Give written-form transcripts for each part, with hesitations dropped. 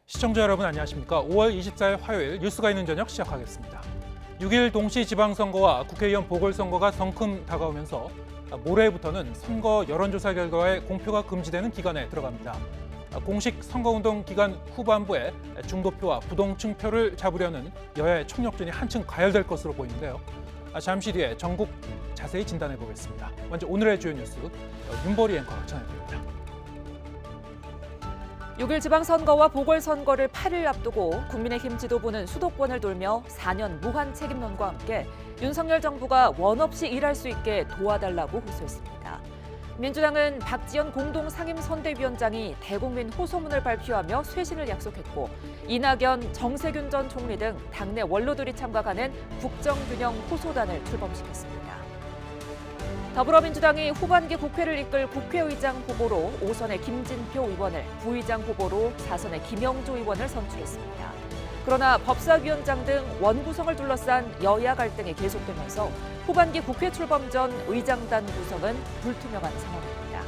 시청자 여러분 안녕하십니까? 5월 24일 화요일 뉴스가 있는 저녁 시작하겠습니다. 6일 동시 지방선거와 국회의원 보궐선거가 성큼 다가오면서 모레부터는 선거 여론조사 결과의 공표가 금지되는 기간에 들어갑니다. 공식 선거운동 기간 후반부에 중도표와 부동층 표를 잡으려는 여야의 총력전이 한층 가열될 것으로 보이는데요. 잠시 뒤에 전국 자세히 진단해 보겠습니다. 먼저 오늘의 주요 뉴스 윤보리 앵커가 전해드립니다. 6일 지방선거와 보궐선거를 8일 앞두고 국민의힘 지도부는 수도권을 돌며 4년 무한 책임론과 함께 윤석열 정부가 원 없이 일할 수 있게 도와달라고 호소했습니다. 민주당은 박지원 공동상임선대위원장이 대국민 호소문을 발표하며 쇄신을 약속했고 이낙연, 정세균 전 총리 등 당내 원로들이 참가하는 국정균형 호소단을 출범시켰습니다. 더불어민주당이 후반기 국회를 이끌 국회의장 후보로 5선의 김진표 의원을, 부의장 후보로 4선의 김영조 의원을 선출했습니다. 그러나 법사위원장 등 원구성을 둘러싼 여야 갈등이 계속되면서 후반기 국회 출범 전 의장단 구성은 불투명한 상황입니다.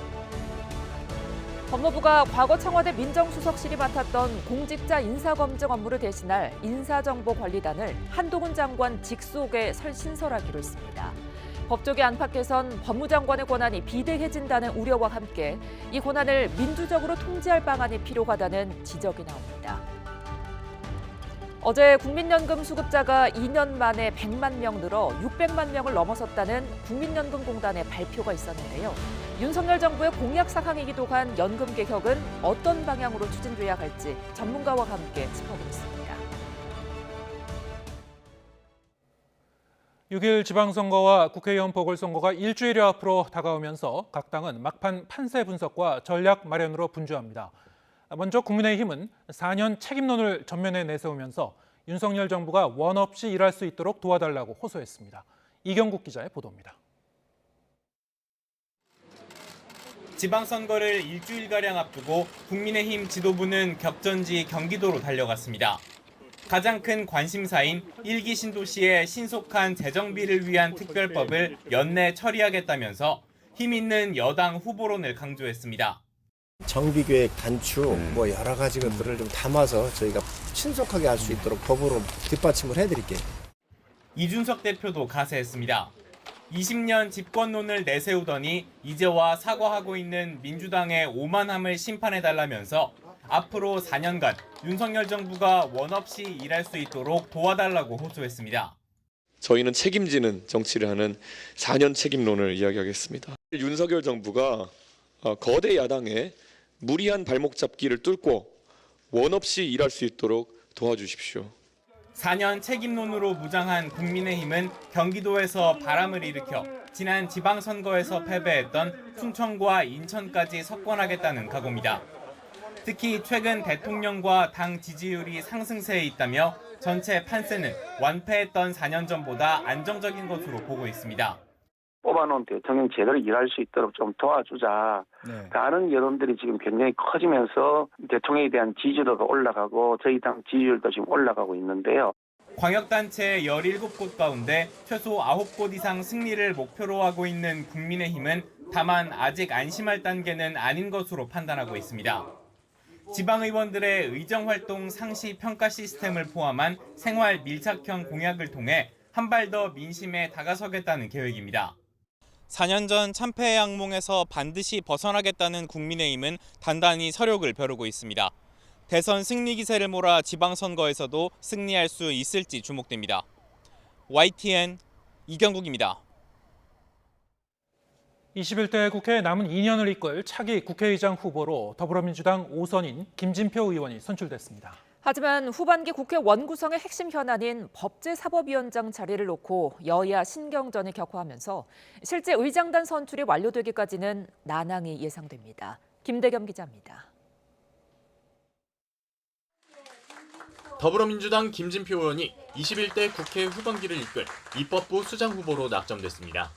법무부가 과거 청와대 민정수석실이 맡았던 공직자 인사검증 업무를 대신할 인사정보관리단을 한동훈 장관 직속에 신설하기로 했습니다. 법조계 안팎에선 법무장관의 권한이 비대해진다는 우려와 함께 이 권한을 민주적으로 통제할 방안이 필요하다는 지적이 나옵니다. 어제 국민연금 수급자가 2년 만에 100만 명 늘어 600만 명을 넘어섰다는 국민연금공단의 발표가 있었는데요. 윤석열 정부의 공약 사항이기도 한 연금 개혁은 어떤 방향으로 추진돼야 할지 전문가와 함께 짚어보겠습니다. 6일 지방선거와 국회의원 보궐선거가 일주일여 앞으로 다가오면서 각 당은 막판 판세 분석과 전략 마련으로 분주합니다. 먼저 국민의힘은 4년 책임론을 전면에 내세우면서 윤석열 정부가 원 없이 일할 수 있도록 도와달라고 호소했습니다. 이경국 기자의 보도입니다. 지방선거를 일주일가량 앞두고 국민의힘 지도부는 격전지 경기도로 달려갔습니다. 가장 큰 관심사인 1기 신도시의 신속한 재정비를 위한 특별법을 연내 처리하겠다면서 힘 있는 여당 후보론을 강조했습니다. 정비계획 단축 여러 가지 것들을 좀 담아서 저희가 신속하게 할 수 있도록 법으로 뒷받침을 해드릴게요. 이준석 대표도 가세했습니다. 20년 집권론을 내세우더니 이제와 사과하고 있는 민주당의 오만함을 심판해달라면서 앞으로 4년간 윤석열 정부가 원 없이 일할 수 있도록 도와달라고 호소했습니다. 저희는 책임지는 정치를 하는 4년 책임론을 이야기하겠습니다. 윤석열 정부가 거대 야당의 무리한 발목 잡기를 뚫고 원 없이 일할 수 있도록 도와주십시오. 4년 책임론으로 무장한 국민의힘은 경기도에서 바람을 일으켜 지난 지방선거에서 패배했던 충청과 인천까지 석권하겠다는 각오입니다. 특히 최근 대통령과 당 지지율이 상승세에 있다며 전체 판세는 완패했던 4년 전보다 안정적인 것으로 보고 있습니다. 뽑아놓은 대통령 제대로 일할 수 있도록 좀 도와주자라는 여론들이 지금 굉장히 커지면서 대통령에 대한 지지도도 올라가고 저희 당 지지율도 지금 올라가고 있는데요. 광역단체 17곳 가운데 최소 9곳 이상 승리를 목표로 하고 있는 국민의힘은 다만 아직 안심할 단계는 아닌 것으로 판단하고 있습니다. 지방의원들의 의정활동 상시 평가 시스템을 포함한 생활 밀착형 공약을 통해 한 발 더 민심에 다가서겠다는 계획입니다. 4년 전 참패의 악몽에서 반드시 벗어나겠다는 국민의힘은 단단히 서력을 벼르고 있습니다. 대선 승리 기세를 몰아 지방선거에서도 승리할 수 있을지 주목됩니다. YTN 이경국입니다. 21대 국회 남은 2년을 이끌 차기 국회의장 후보로 더불어민주당 5선인 김진표 의원이 선출됐습니다. 하지만 후반기 국회 원구성의 핵심 현안인 법제사법위원장 자리를 놓고 여야 신경전이 격화하면서 실제 의장단 선출이 완료되기까지는 난항이 예상됩니다. 김대겸 기자입니다. 더불어민주당 김진표 의원이 21대 국회 후반기를 이끌 입법부 수장 후보로 낙점됐습니다.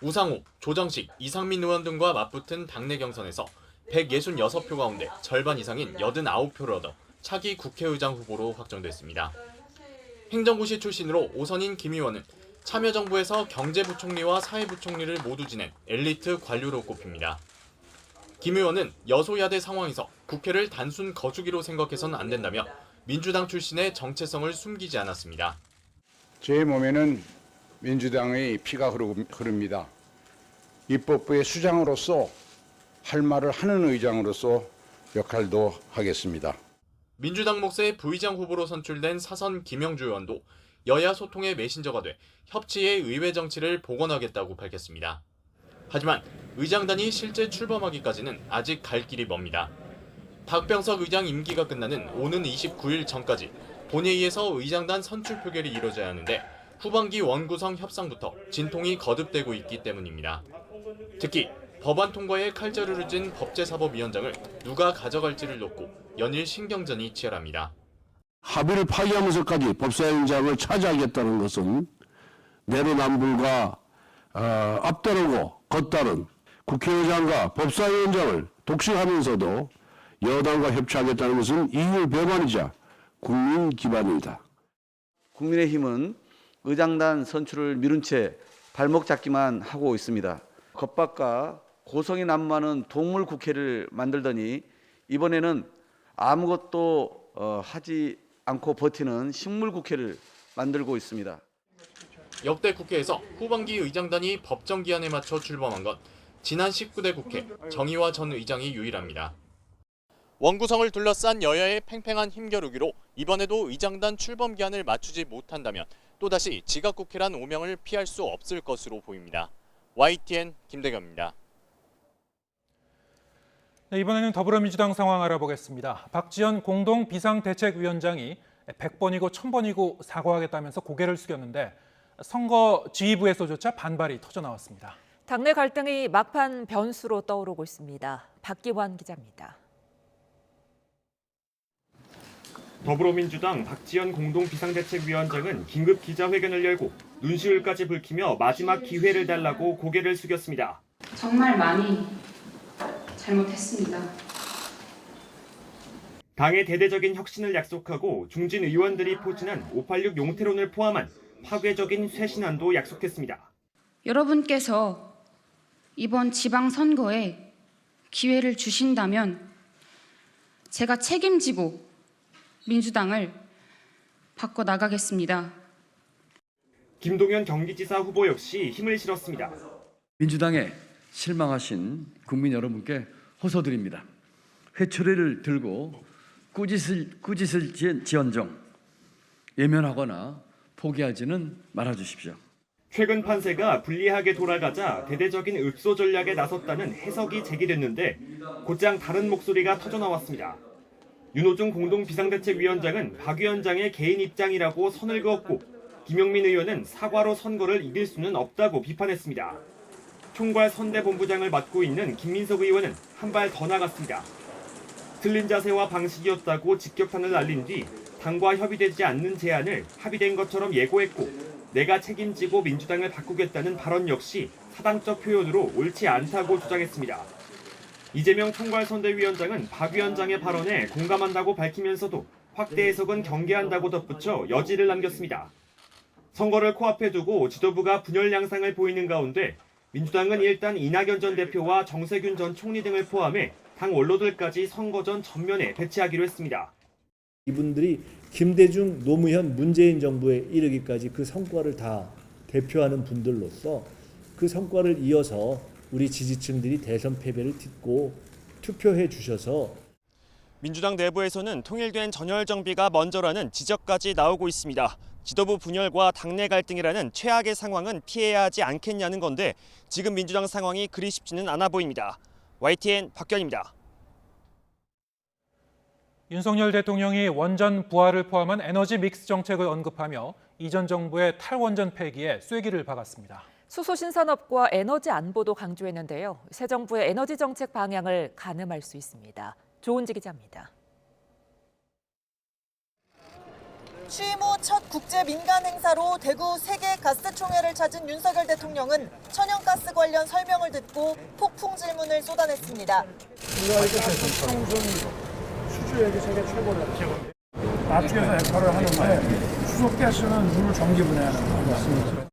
우상호, 조정식, 이상민 의원 등과 맞붙은 당내 경선에서 166표 가운데 절반 이상인 89표를 얻어 차기 국회의장 후보로 확정됐습니다. 행정고시 출신으로 5선인 김 의원은 참여정부에서 경제부총리와 사회부총리를 모두 지낸 엘리트 관료로 꼽힙니다. 김 의원은 여소야대 상황에서 국회를 단순 거주기로 생각해서는 안 된다며 민주당 출신의 정체성을 숨기지 않았습니다. 제 몸에는 민주당의 피가 흐릅니다. 입법부의 수장으로서 할 말을 하는 의장으로서 역할도 하겠습니다. 민주당 몫의 부의장 후보로 선출된 사선 김영주 의원도 여야 소통의 메신저가 돼 협치의 의회 정치를 복원하겠다고 밝혔습니다. 하지만 의장단이 실제 출범하기까지는 아직 갈 길이 멉니다. 박병석 의장 임기가 끝나는 오는 29일 전까지 본회의에서 의장단 선출 표결이 이뤄져야 하는데 후반기 원구성 협상부터 진통이 거듭되고 있기 때문입니다. 특히 법안 통과에 칼자루를 쥔 법제사법위원장을 누가 가져갈지를 놓고 연일 신경전이 치열합니다. 합의를 파기하면서까지 법사위원장을 차지하겠다는 것은 내로남불과 앞다르고 겉다른 국회의장과 법사위원장을 독식하면서도 여당과 협치하겠다는 것은 이율 배반이자 국민 기반입니다. 국민의힘은 의장단 선출을 미룬 채 발목 잡기만 하고 있습니다. 겁박과 고성이 난무하는 동물 국회를 만들더니 이번에는 아무것도 하지 않고 버티는 식물 국회를 만들고 있습니다. 역대 국회에서 후반기 의장단이 법정 기한에 맞춰 출범한 건 지난 19대 국회 정의화 전 의장이 유일합니다. 원구성을 둘러싼 여야의 팽팽한 힘겨루기로 이번에도 의장단 출범 기한을 맞추지 못한다면 또다시 지각국회란 오명을 피할 수 없을 것으로 보입니다. YTN 김대겸입니다. 네, 이번에는 더불어민주당 상황 알아보겠습니다. 박지원 공동 비상대책위원장이 100번이고 1000번이고 사과하겠다면서 고개를 숙였는데 선거 지휘부에서조차 반발이 터져나왔습니다. 당내 갈등이 막판 변수로 떠오르고 있습니다. 박기환 기자입니다. 더불어민주당 박지원 공동 비상대책위원장은 긴급 기자회견을 열고 눈시울까지 붉히며 마지막 기회를 달라고 고개를 숙였습니다. 정말 많이 잘못했습니다. 당의 대대적인 혁신을 약속하고 중진 의원들이 포진한 586 용태론을 포함한 파괴적인 쇄신안도 약속했습니다. 여러분께서 이번 지방선거에 기회를 주신다면 제가 책임지고 민주당을 바꿔나가겠습니다. 김동연 경기지사 후보 역시 힘을 실었습니다. 민주당에 실망하신 국민 여러분께 호소드립니다. 회초리를 들고 꾸짖을 지언정 예면하거나 포기하지는 말아주십시오. 최근 판세가 불리하게 돌아가자 대대적인 읍소 전략에 나섰다는 해석이 제기됐는데 곧장 다른 목소리가 터져나왔습니다. 윤호중 공동 비상대책위원장은 박 위원장의 개인 입장이라고 선을 그었고 김영민 의원은 사과로 선거를 이길 수는 없다고 비판했습니다. 총괄 선대본부장을 맡고 있는 김민석 의원은 한 발 더 나갔습니다. 틀린 자세와 방식이었다고 직격탄을 날린 뒤 당과 협의되지 않는 제안을 합의된 것처럼 예고했고 내가 책임지고 민주당을 바꾸겠다는 발언 역시 사당적 표현으로 옳지 않다고 주장했습니다. 이재명 총괄선대위원장은 박 위원장의 발언에 공감한다고 밝히면서도 확대 해석은 경계한다고 덧붙여 여지를 남겼습니다. 선거를 코앞에 두고 지도부가 분열 양상을 보이는 가운데 민주당은 일단 이낙연 전 대표와 정세균 전 총리 등을 포함해 당 원로들까지 선거 전 전면에 배치하기로 했습니다. 이분들이 김대중, 노무현, 문재인 정부에 이르기까지 그 성과를 다 대표하는 분들로서 그 성과를 이어서 우리 지지층들이 대선 패배를 딛고 투표해 주셔서 민주당 내부에서는 통일된 전열 정비가 먼저라는 지적까지 나오고 있습니다. 지도부 분열과 당내 갈등이라는 최악의 상황은 피해야 하지 않겠냐는 건데 지금 민주당 상황이 그리 쉽지는 않아 보입니다. YTN 박견입니다. 윤석열 대통령이 원전 부활을 포함한 에너지 믹스 정책을 언급하며 이전 정부의 탈원전 폐기에 쐐기를 박았습니다. 수소 신산업과 에너지 안보도 강조했는데요. 새 정부의 에너지 정책 방향을 가늠할 수 있습니다. 조은지 기자입니다. 취임 후 첫 국제 민간 행사로 대구 세계가스총회를 찾은 윤석열 대통령은 천연가스 관련 설명을 듣고 폭풍 질문을 쏟아냈습니다. 수주액이 세계 최고다. 납치해서 액화를 하는데 수소가스는 물 전기 분해하는 거 맞습니다.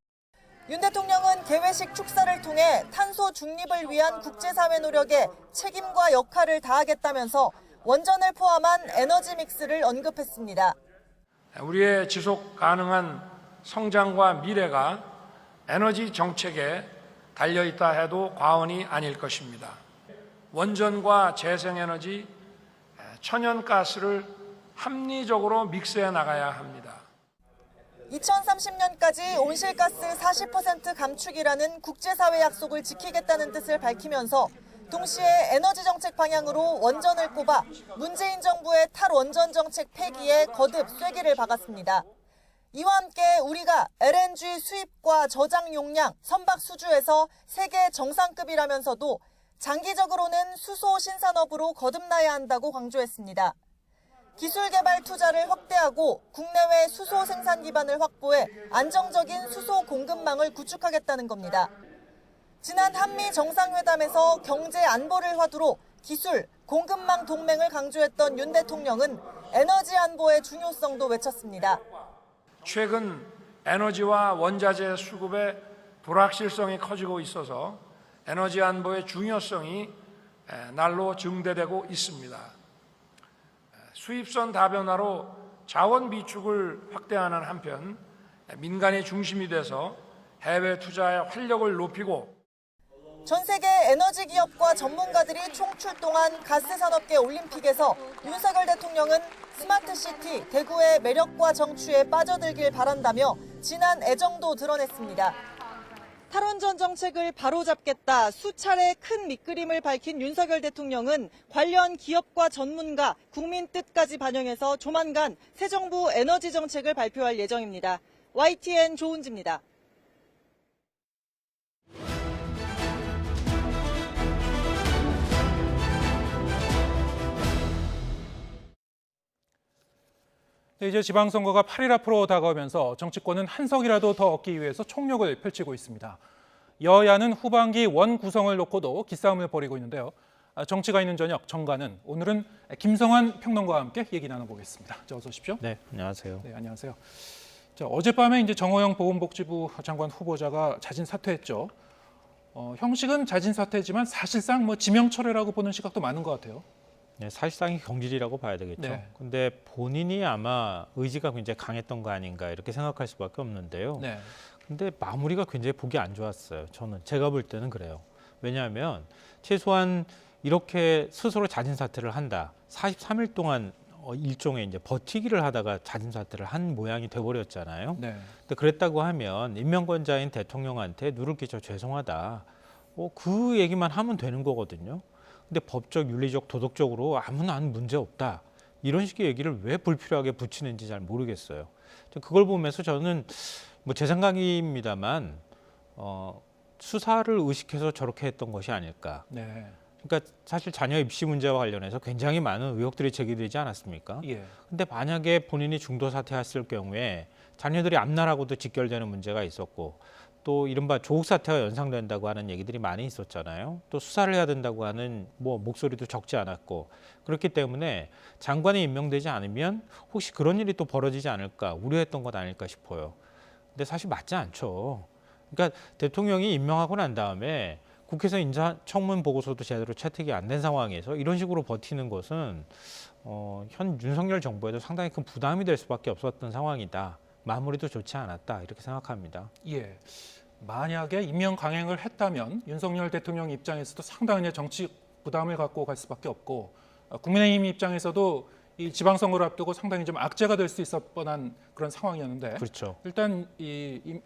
윤 대통령은 이번 개회식 축사를 통해 탄소 중립을 위한 국제사회 노력에 책임과 역할을 다하겠다면서 원전을 포함한 에너지 믹스를 언급했습니다. 우리의 지속 가능한 성장과 미래가 에너지 정책에 달려있다 해도 과언이 아닐 것입니다. 원전과 재생에너지, 천연가스를 합리적으로 믹스해 나가야 합니다. 2030년까지 온실가스 40% 감축이라는 국제사회 약속을 지키겠다는 뜻을 밝히면서 동시에 에너지 정책 방향으로 원전을 꼽아 문재인 정부의 탈원전 정책 폐기에 거듭 쐐기를 박았습니다. 이와 함께 우리가 LNG 수입과 저장 용량, 선박 수주에서 세계 정상급이라면서도 장기적으로는 수소 신산업으로 거듭나야 한다고 강조했습니다. 기술 개발 투자를 확대하고 국내외 수소 생산 기반을 확보해 안정적인 수소 공급망을 구축하겠다는 겁니다. 지난 한미 정상회담에서 경제 안보를 화두로 기술, 공급망 동맹을 강조했던 윤 대통령은 에너지 안보의 중요성도 외쳤습니다. 최근 에너지와 원자재 수급의 불확실성이 커지고 있어서 에너지 안보의 중요성이 날로 증대되고 있습니다. 수입선 다변화로 자원 비축을 확대하는 한편 민간이 중심이 돼서 해외 투자의 활력을 높이고 전 세계 에너지 기업과 전문가들이 총출동한 가스산업계 올림픽에서 윤석열 대통령은 스마트시티 대구의 매력과 정취에 빠져들길 바란다며 진한 애정도 드러냈습니다. 탈원전 정책을 바로잡겠다 수차례 큰 밑그림을 밝힌 윤석열 대통령은 관련 기업과 전문가, 국민 뜻까지 반영해서 조만간 새 정부 에너지 정책을 발표할 예정입니다. YTN 조은지입니다. 네, 이제 지방선거가 8일 앞으로 다가오면서 정치권은 한 석이라도 더 얻기 위해서 총력을 펼치고 있습니다. 여야는 후반기 원 구성을 놓고도 기싸움을 벌이고 있는데요. 정치가 있는 저녁 정가는 오늘은 김성환 평론가와 함께 얘기 나눠보겠습니다. 어서 오십시오. 네, 안녕하세요. 네, 안녕하세요. 자, 어젯밤에 이제 정호영 보건복지부 장관 후보자가 자진 사퇴했죠. 형식은 자진 사퇴지만 사실상 뭐 지명 철회라고 보는 시각도 많은 것 같아요. 네, 사실상이 경질이라고 봐야 되겠죠. 네. 근데 본인이 아마 의지가 굉장히 강했던 거 아닌가 이렇게 생각할 수밖에 없는데요. 네. 근데 마무리가 굉장히 보기 안 좋았어요. 제가 볼 때는 그래요. 왜냐하면 최소한 이렇게 스스로 자진 사퇴를 한다. 43일 동안 일종의 이제 버티기를 하다가 자진 사퇴를 한 모양이 돼버렸잖아요. 네. 근데 그랬다고 하면 임명권자인 대통령한테 누를 끼쳐 죄송하다. 그 얘기만 하면 되는 거거든요. 근데 법적, 윤리적, 도덕적으로 아무나 문제 없다. 이런 식의 얘기를 왜 불필요하게 붙이는지 잘 모르겠어요. 그걸 보면서 저는 뭐 제 생각입니다만 수사를 의식해서 저렇게 했던 것이 아닐까. 네. 그러니까 사실 자녀 입시 문제와 관련해서 굉장히 많은 의혹들이 제기되지 않았습니까? 예. 근데 만약에 본인이 중도 사퇴했을 경우에 자녀들이 앞날하고도 직결되는 문제가 있었고 또 이른바 조국 사태와 연상된다고 하는 얘기들이 많이 있었잖아요. 또 수사를 해야 된다고 하는 목소리도 적지 않았고 그렇기 때문에 장관이 임명되지 않으면 혹시 그런 일이 또 벌어지지 않을까 우려했던 것 아닐까 싶어요. 근데 사실 맞지 않죠. 그러니까 대통령이 임명하고 난 다음에 국회에서 인사청문 보고서도 제대로 채택이 안 된 상황에서 이런 식으로 버티는 것은 현 윤석열 정부에도 상당히 큰 부담이 될 수밖에 없었던 상황이다. 마무리도 좋지 않았다 이렇게 생각합니다. 예. 만약에 임명 강행을 했다면 윤석열 대통령 입장에서도 상당한 정치 부담을 갖고 갈 수밖에 없고 국민의힘 입장에서도 이 지방선거를 앞두고 상당히 좀 악재가 될 수 있을 뻔한 그런 상황이었는데 그렇죠. 일단 이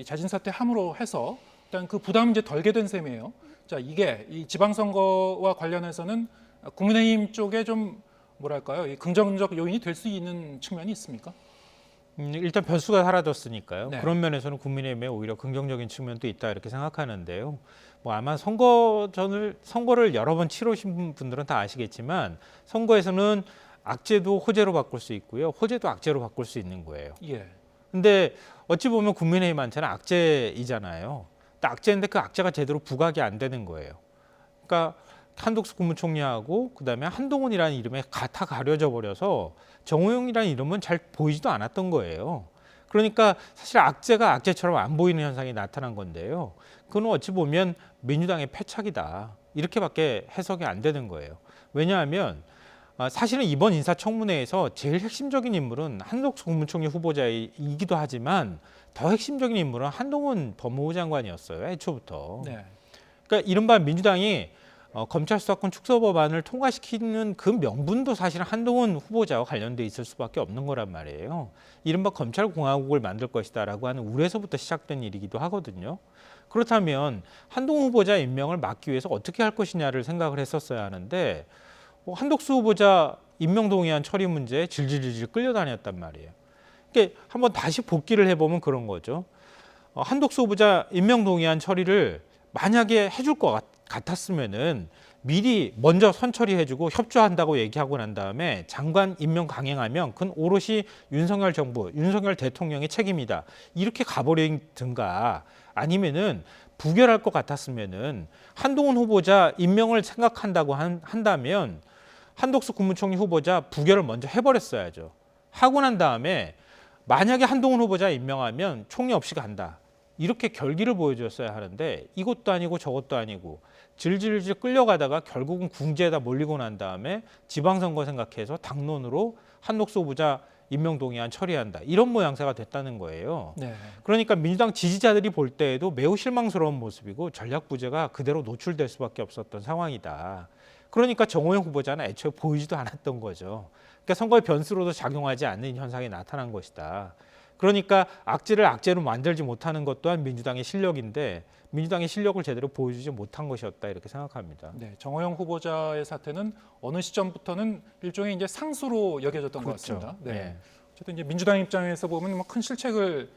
자진 사퇴함으로 해서 일단 그 부담이 이제 덜게 된 셈이에요. 자, 이게 이 지방선거와 관련해서는 국민의힘 쪽에 좀 뭐랄까요, 이 긍정적 요인이 될 수 있는 측면이 있습니까? 일단 변수가 사라졌으니까요. 네. 그런 면에서는 국민의힘에 오히려 긍정적인 측면도 있다 이렇게 생각하는데요. 아마 선거를 여러 번 치르신 분들은 다 아시겠지만 선거에서는 악재도 호재로 바꿀 수 있고요. 호재도 악재로 바꿀 수 있는 거예요. 예. 근데 어찌 보면 국민의힘한테는 악재이잖아요. 악재인데 그 악재가 제대로 부각이 안 되는 거예요. 그러니까 한독수 국무총리하고 그다음에 한동훈이라는 이름에 다 가려져 버려서 정호영이라는 이름은 잘 보이지도 않았던 거예요. 그러니까 사실 악재가 악재처럼 안 보이는 현상이 나타난 건데요. 그건 어찌 보면 민주당의 패착이다. 이렇게밖에 해석이 안 되는 거예요. 왜냐하면 사실은 이번 인사청문회에서 제일 핵심적인 인물은 한덕수 국무총리 후보자이기도 하지만 더 핵심적인 인물은 한동훈 법무부 장관이었어요. 애초부터. 네. 그러니까 이른바 민주당이 검찰 수사권 축소 법안을 통과시키는 그 명분도 사실은 한동훈 후보자와 관련돼 있을 수밖에 없는 거란 말이에요. 이른바 검찰공화국을 만들 것이다라고 하는 우려에서부터 시작된 일이기도 하거든요. 그렇다면 한동훈 후보자 임명을 막기 위해서 어떻게 할 것이냐를 생각을 했었어야 하는데 한덕수 후보자 임명 동의안 처리 문제에 질질질질 끌려다녔단 말이에요. 그러니까 한번 다시 복기를 해보면 그런 거죠. 한덕수 후보자 임명 동의안 처리를 만약에 해줄 것 같았으면은 미리 먼저 선처리해주고 협조한다고 얘기하고 난 다음에 장관 임명 강행하면 그건 오롯이 윤석열 정부, 윤석열 대통령의 책임이다. 이렇게 가버리든가 아니면은 부결할 것 같았으면은 한동훈 후보자 임명을 생각한다고 한다면 한덕수 국무총리 후보자 부결을 먼저 해버렸어야죠. 하고 난 다음에 만약에 한동훈 후보자 임명하면 총리 없이 간다. 이렇게 결기를 보여줬어야 하는데 이것도 아니고 저것도 아니고 질질질 끌려가다가 결국은 궁지에다 몰리고 난 다음에 지방선거 생각해서 당론으로 한덕수 후보자 임명 동의안 처리한다. 이런 모양새가 됐다는 거예요. 네. 그러니까 민주당 지지자들이 볼 때에도 매우 실망스러운 모습이고 전략 부재가 그대로 노출될 수밖에 없었던 상황이다. 그러니까 정호영 후보자는 애초에 보이지도 않았던 거죠. 그러니까 선거의 변수로도 작용하지 않는 현상이 나타난 것이다. 그러니까 악재를 악재로 만들지 못하는 것 또한 민주당의 실력인데 민주당의 실력을 제대로 보여주지 못한 것이었다 이렇게 생각합니다. 네, 정호영 후보자의 사태는 어느 시점부터는 일종의 이제 상수로 여겨졌던 것 그렇죠. 같습니다. 네. 네. 어쨌든 이제 민주당 입장에서 보면 뭐 큰 실책을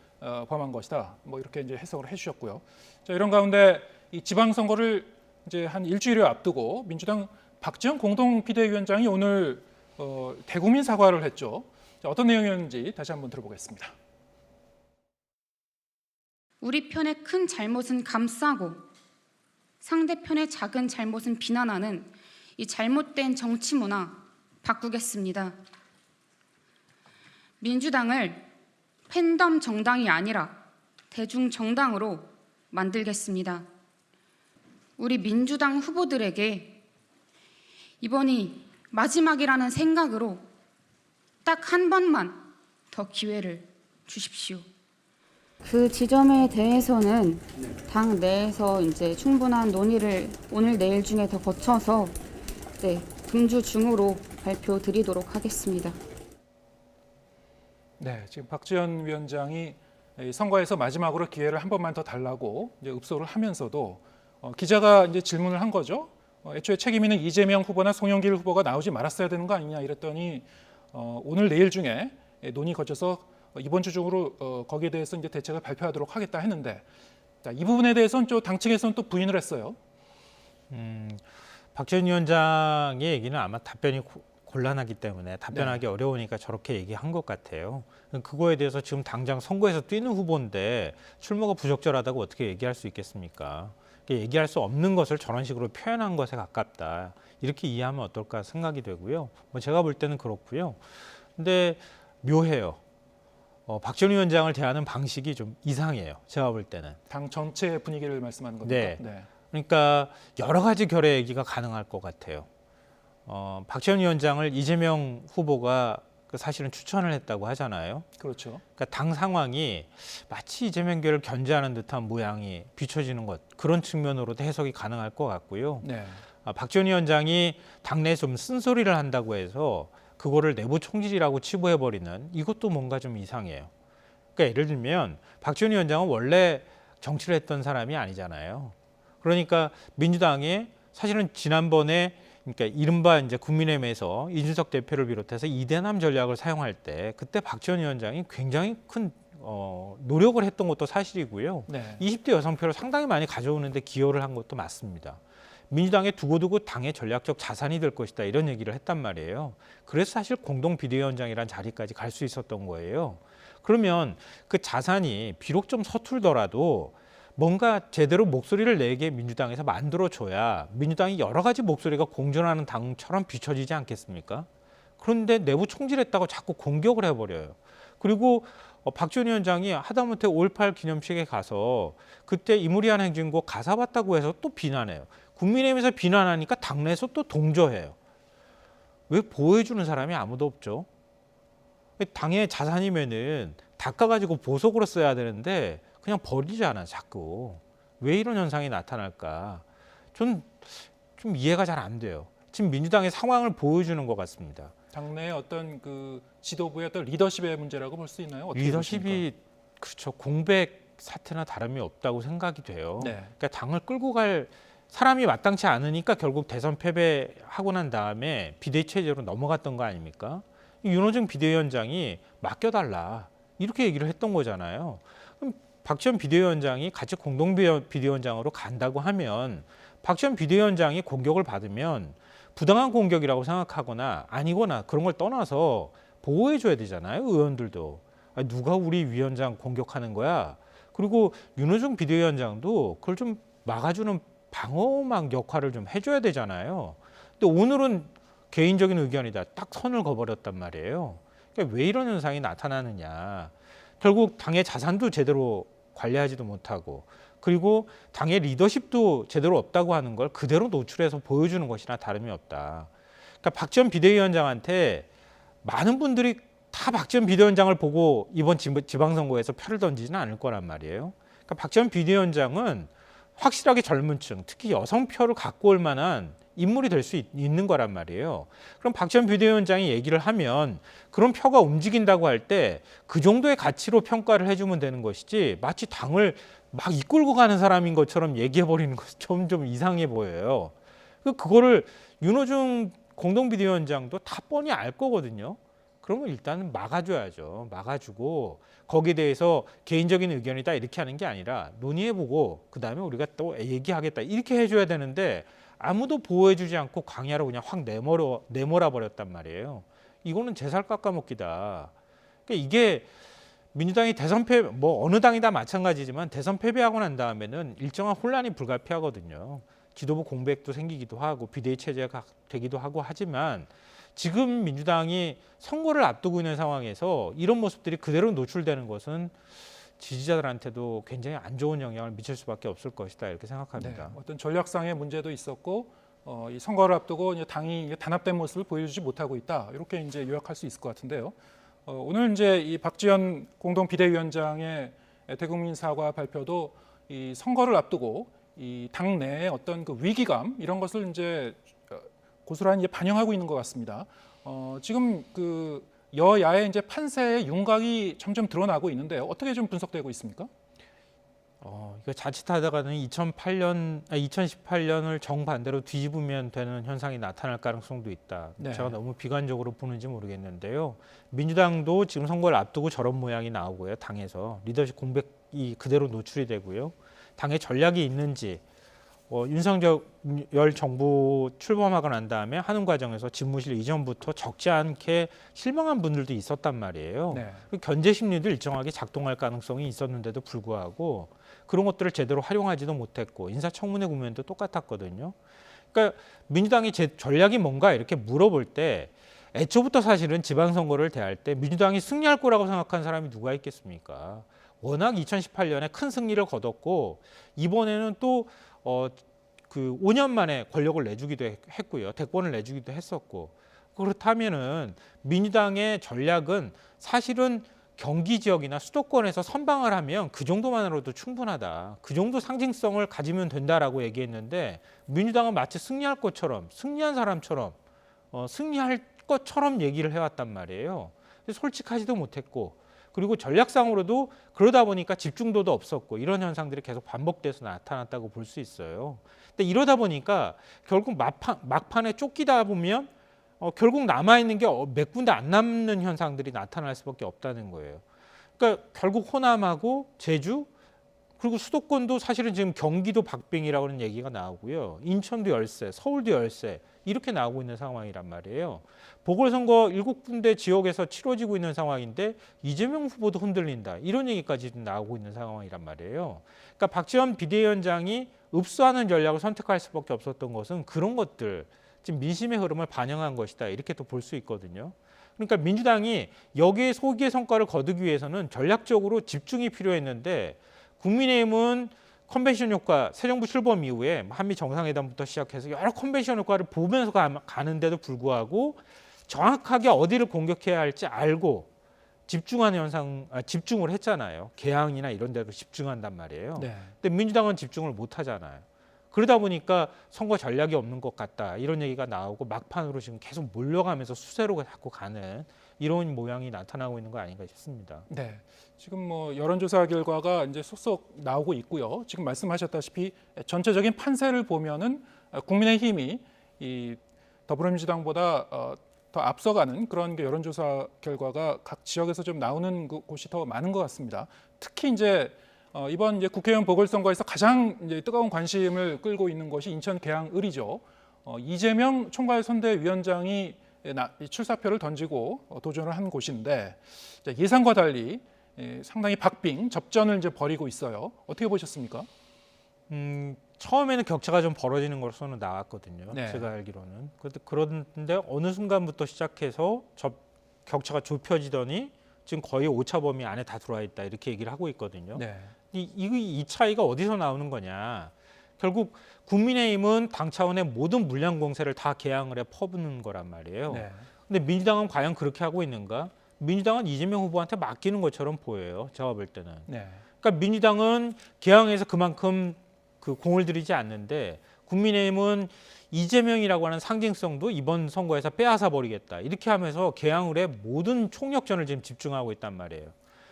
범한 것이다. 뭐 이렇게 이제 해석을 해주셨고요. 자, 이런 가운데 이 지방선거를 이제 한 일주일을 앞두고 민주당 박지원 공동 비대위원장이 오늘 대국민 사과를 했죠. 자, 어떤 내용이었는지 다시 한번 들어보겠습니다. 우리 편의 큰 잘못은 감싸고 상대편의 작은 잘못은 비난하는 이 잘못된 정치 문화 바꾸겠습니다. 민주당을 팬덤 정당이 아니라 대중 정당으로 만들겠습니다. 우리 민주당 후보들에게 이번이 마지막이라는 생각으로 딱 한 번만 더 기회를 주십시오. 그 지점에 대해서는 당 내에서 이제 충분한 논의를 오늘 내일 중에 더 거쳐서 금주 중으로 발표드리도록 하겠습니다. 네, 지금 박지원 위원장이 선거에서 마지막으로 기회를 한 번만 더 달라고 이제 읍소를 하면서도 기자가 이제 질문을 한 거죠. 애초에 책임 있는 이재명 후보나 송영길 후보가 나오지 말았어야 되는 거 아니냐 이랬더니 오늘 내일 중에 논의 거쳐서 이번 주 중으로 거기에 대해서 이제 대책을 발표하도록 하겠다 했는데 자, 이 부분에 대해서는 당 측에서는 또 부인을 했어요. 박지원 위원장의 얘기는 아마 답변이 곤란하기 때문에 답변하기 어려우니까 저렇게 얘기한 것 같아요. 그거에 대해서 지금 당장 선거에서 뛰는 후보인데 출마가 부적절하다고 어떻게 얘기할 수 있겠습니까? 얘기할 수 없는 것을 저런 식으로 표현한 것에 가깝다. 이렇게 이해하면 어떨까 생각이 되고요. 뭐 제가 볼 때는 그렇고요. 근데 묘해요. 박지원 위원장을 대하는 방식이 좀 이상해요. 제가 볼 때는. 당 전체 분위기를 말씀하는 겁니까? 네. 네. 그러니까 여러 가지 결의 얘기가 가능할 것 같아요. 박지원 위원장을 이재명 후보가 사실은 추천을 했다고 하잖아요. 그렇죠. 그러니까 당 상황이 마치 이재명계를 견제하는 듯한 모양이 비춰지는 것 그런 측면으로도 해석이 가능할 것 같고요. 네. 박지원 위원장이 당내에 좀 쓴소리를 한다고 해서 그거를 내부 총질이라고 치부해버리는 이것도 뭔가 좀 이상해요. 그러니까 예를 들면 박지원 위원장은 원래 정치를 했던 사람이 아니잖아요. 그러니까 민주당이 사실은 지난번에 그러니까 이른바 이제 국민의힘에서 이준석 대표를 비롯해서 이대남 전략을 사용할 때 그때 박지원 위원장이 굉장히 큰 노력을 했던 것도 사실이고요. 네. 20대 여성표를 상당히 많이 가져오는데 기여를 한 것도 맞습니다. 민주당에 두고두고 당의 전략적 자산이 될 것이다 이런 얘기를 했단 말이에요. 그래서 사실 공동 비대위원장이라는 자리까지 갈 수 있었던 거예요. 그러면 그 자산이 비록 좀 서툴더라도 뭔가 제대로 목소리를 내게 민주당에서 만들어줘야 민주당이 여러 가지 목소리가 공존하는 당처럼 비춰지지 않겠습니까? 그런데 내부 총질했다고 자꾸 공격을 해버려요. 그리고 박지원 위원장이 하다못해 5.18 기념식에 가서 그때 이무리한 행진곡 가사 봤다고 해서 또 비난해요. 국민의힘에서 비난하니까 당내에서 또 동조해요. 왜 보호해주는 사람이 아무도 없죠? 당의 자산이면은 닦아가지고 보석으로 써야 되는데 그냥 버리잖아, 자꾸. 왜 이런 현상이 나타날까? 좀 이해가 잘 안 돼요. 지금 민주당의 상황을 보여주는 것 같습니다. 당내 어떤 그 지도부의 어떤 리더십의 문제라고 볼 수 있나요? 어떻게 리더십이 보십니까? 그렇죠. 공백 사태나 다름이 없다고 생각이 돼요. 네. 그러니까 당을 끌고 갈 사람이 마땅치 않으니까 결국 대선 패배하고 난 다음에 비대위 체제로 넘어갔던 거 아닙니까? 윤호중 비대위원장이 맡겨달라 이렇게 얘기를 했던 거잖아요. 그럼 박지원 비대위원장이 같이 공동 비대위원장으로 간다고 하면 박지원 비대위원장이 공격을 받으면 부당한 공격이라고 생각하거나 아니거나 그런 걸 떠나서 보호해줘야 되잖아요. 의원들도. 아니, 누가 우리 위원장 공격하는 거야? 그리고 윤호중 비대위원장도 그걸 좀 막아주는 방어막 역할을 좀 해줘야 되잖아요. 근데 오늘은 개인적인 의견이다. 딱 선을 그어버렸단 말이에요. 그러니까 왜 이런 현상이 나타나느냐. 결국 당의 자산도 제대로 관리하지도 못하고 그리고 당의 리더십도 제대로 없다고 하는 걸 그대로 노출해서 보여주는 것이나 다름이 없다. 그러니까 박지원 비대위원장한테 많은 분들이 다 박지원 비대위원장을 보고 이번 지방선거에서 표를 던지지는 않을 거란 말이에요. 그러니까 박지원 비대위원장은 확실하게 젊은 층, 특히 여성표를 갖고 올 만한 인물이 될 수 있는 거란 말이에요. 그럼 박지원 비대위원장이 얘기를 하면 그런 표가 움직인다고 할 때 그 정도의 가치로 평가를 해주면 되는 것이지 마치 당을 막 이끌고 가는 사람인 것처럼 얘기해버리는 것이 점점 이상해 보여요. 그거를 윤호중 공동비대위원장도 다 뻔히 알 거거든요. 그러면 일단은 막아줘야죠. 막아주고 거기에 대해서 개인적인 의견이다 이렇게 하는 게 아니라 논의해보고 그다음에 우리가 또 얘기하겠다 이렇게 해줘야 되는데 아무도 보호해주지 않고 광야로 그냥 확 내몰아버렸단 말이에요. 이거는 제 살 깎아먹기다. 그러니까 이게 민주당이 대선 패배, 뭐 어느 당이다 마찬가지지만 대선 패배하고 난 다음에는 일정한 혼란이 불가피하거든요. 지도부 공백도 생기기도 하고 비대위 체제가 되기도 하고 하지만 지금 민주당이 선거를 앞두고 있는 상황에서 이런 모습들이 그대로 노출되는 것은 지지자들한테도 굉장히 안 좋은 영향을 미칠 수밖에 없을 것이다 이렇게 생각합니다. 네, 어떤 전략상의 문제도 있었고 이 선거를 앞두고 이제 당이 단합된 모습을 보여주지 못하고 있다 이렇게 이제 요약할 수 있을 것 같은데요. 오늘 이제 이 박지원 공동 비대위원장의 대국민 사과 발표도 이 선거를 앞두고 이 당내의 어떤 그 위기감 이런 것을 이제 고스란히 반영하고 있는 것 같습니다. 지금 그 여야의 이제 판세의 윤곽이 점점 드러나고 있는데요. 어떻게 좀 분석되고 있습니까? 이거 자칫하다가는 2018년을 정반대로 뒤집으면 되는 현상이 나타날 가능성도 있다. 네. 제가 너무 비관적으로 보는지 모르겠는데요. 민주당도 지금 선거를 앞두고 저런 모양이 나오고요. 당에서 리더십 공백이 그대로 노출이 되고요. 당의 전략이 있는지 윤석열 정부 출범하고 난 다음에 하는 과정에서 집무실 이전부터 적지 않게 실망한 분들도 있었단 말이에요. 네. 견제 심리도 일정하게 작동할 가능성이 있었는데도 불구하고 그런 것들을 제대로 활용하지도 못했고 인사청문회 국면도 똑같았거든요. 그러니까 민주당이 제 전략이 뭔가 이렇게 물어볼 때 애초부터 사실은 지방선거를 대할 때 민주당이 승리할 거라고 생각한 사람이 누가 있겠습니까? 워낙 2018년에 큰 승리를 거뒀고 이번에는 또 그 5년 만에 권력을 내주기도 했고요. 대권을 내주기도 했었고 그렇다면은 민주당의 전략은 사실은 경기 지역이나 수도권에서 선방을 하면 그 정도만으로도 충분하다. 그 정도 상징성을 가지면 된다라고 얘기했는데 민주당은 마치 승리할 것처럼 승리한 사람처럼 승리할 것처럼 얘기를 해왔단 말이에요. 솔직하지도 못했고 그리고 전략상으로도 그러다 보니까 집중도도 없었고 이런 현상들이 계속 반복돼서 나타났다고 볼 수 있어요. 근데 이러다 보니까 결국 막판에 쫓기다 보면 결국 남아있는 게 몇 군데 안 남는 현상들이 나타날 수밖에 없다는 거예요. 그러니까 결국 호남하고 제주 그리고 수도권도 사실은 지금 경기도 박빙이라고 하는 얘기가 나오고요. 인천도 열세, 서울도 열세 이렇게 나오고 있는 상황이란 말이에요. 보궐선거 7군데 지역에서 치러지고 있는 상황인데 이재명 후보도 흔들린다. 이런 얘기까지 나오고 있는 상황이란 말이에요. 그러니까 박지원 비대위원장이 읍수하는 전략을 선택할 수밖에 없었던 것은 그런 것들, 지금 민심의 흐름을 반영한 것이다. 이렇게 또 볼 수 있거든요. 그러니까 민주당이 여기에 소기의 성과를 거두기 위해서는 전략적으로 집중이 필요했는데 국민의힘은 컨벤션 효과, 새 정부 출범 이후에 한미 정상회담부터 시작해서 여러 컨벤션 효과를 보면서 가는데도 불구하고 정확하게 어디를 공격해야 할지 알고 집중을 했잖아요. 개항이나 이런 데로 집중한단 말이에요. 네. 근데 민주당은 집중을 못 하잖아요. 그러다 보니까 선거 전략이 없는 것 같다 이런 얘기가 나오고 막판으로 지금 계속 몰려가면서 수세로 자꾸 가는 이런 모양이 나타나고 있는 거 아닌가 싶습니다. 네, 지금 뭐 여론조사 결과가 이제 속속 나오고 있고요. 지금 말씀하셨다시피 전체적인 판세를 보면은 국민의힘이 이 더불어민주당보다 더 앞서가는 그런 여론조사 결과가 각 지역에서 좀 나오는 곳이 더 많은 것 같습니다. 특히 이제 이번 이제 국회의원 보궐선거에서 가장 이제 뜨거운 관심을 끌고 있는 것이 인천 계양을이죠. 이재명 총괄선대위원장이 출사표를 던지고 도전을 한 곳인데 예상과 달리 상당히 박빙 접전을 이제 벌이고 있어요. 어떻게 보셨습니까? 처음에는 격차가 좀 벌어지는 것으로는 나왔거든요. 네. 제가 알기로는. 그런데 어느 순간부터 시작해서 격차가 좁혀지더니 지금 거의 오차 범위 안에 다 들어와 있다 이렇게 얘기를 하고 있거든요. 네. 이 차이가 어디서 나오는 거냐. 결국 국민의힘은 당 차원의 모든 물량 공세를 다 개항을에 퍼붓는 거란 말이에요. 네. 근데 민주당은 과연 그렇게 하고 있는가? 민주당은 이재명 후보한테 맡기는 것처럼 보여요. 제가 볼 때는. 네. 그러니까 민주당은 개항에서 그만큼 그 공을 들이지 않는데 국민의힘은 이재명이라고 하는 상징성도 이번 선거에서 빼앗아 버리겠다. 이렇게 하면서 개항을에 모든 총력전을 지금 집중하고 있단 말이에요.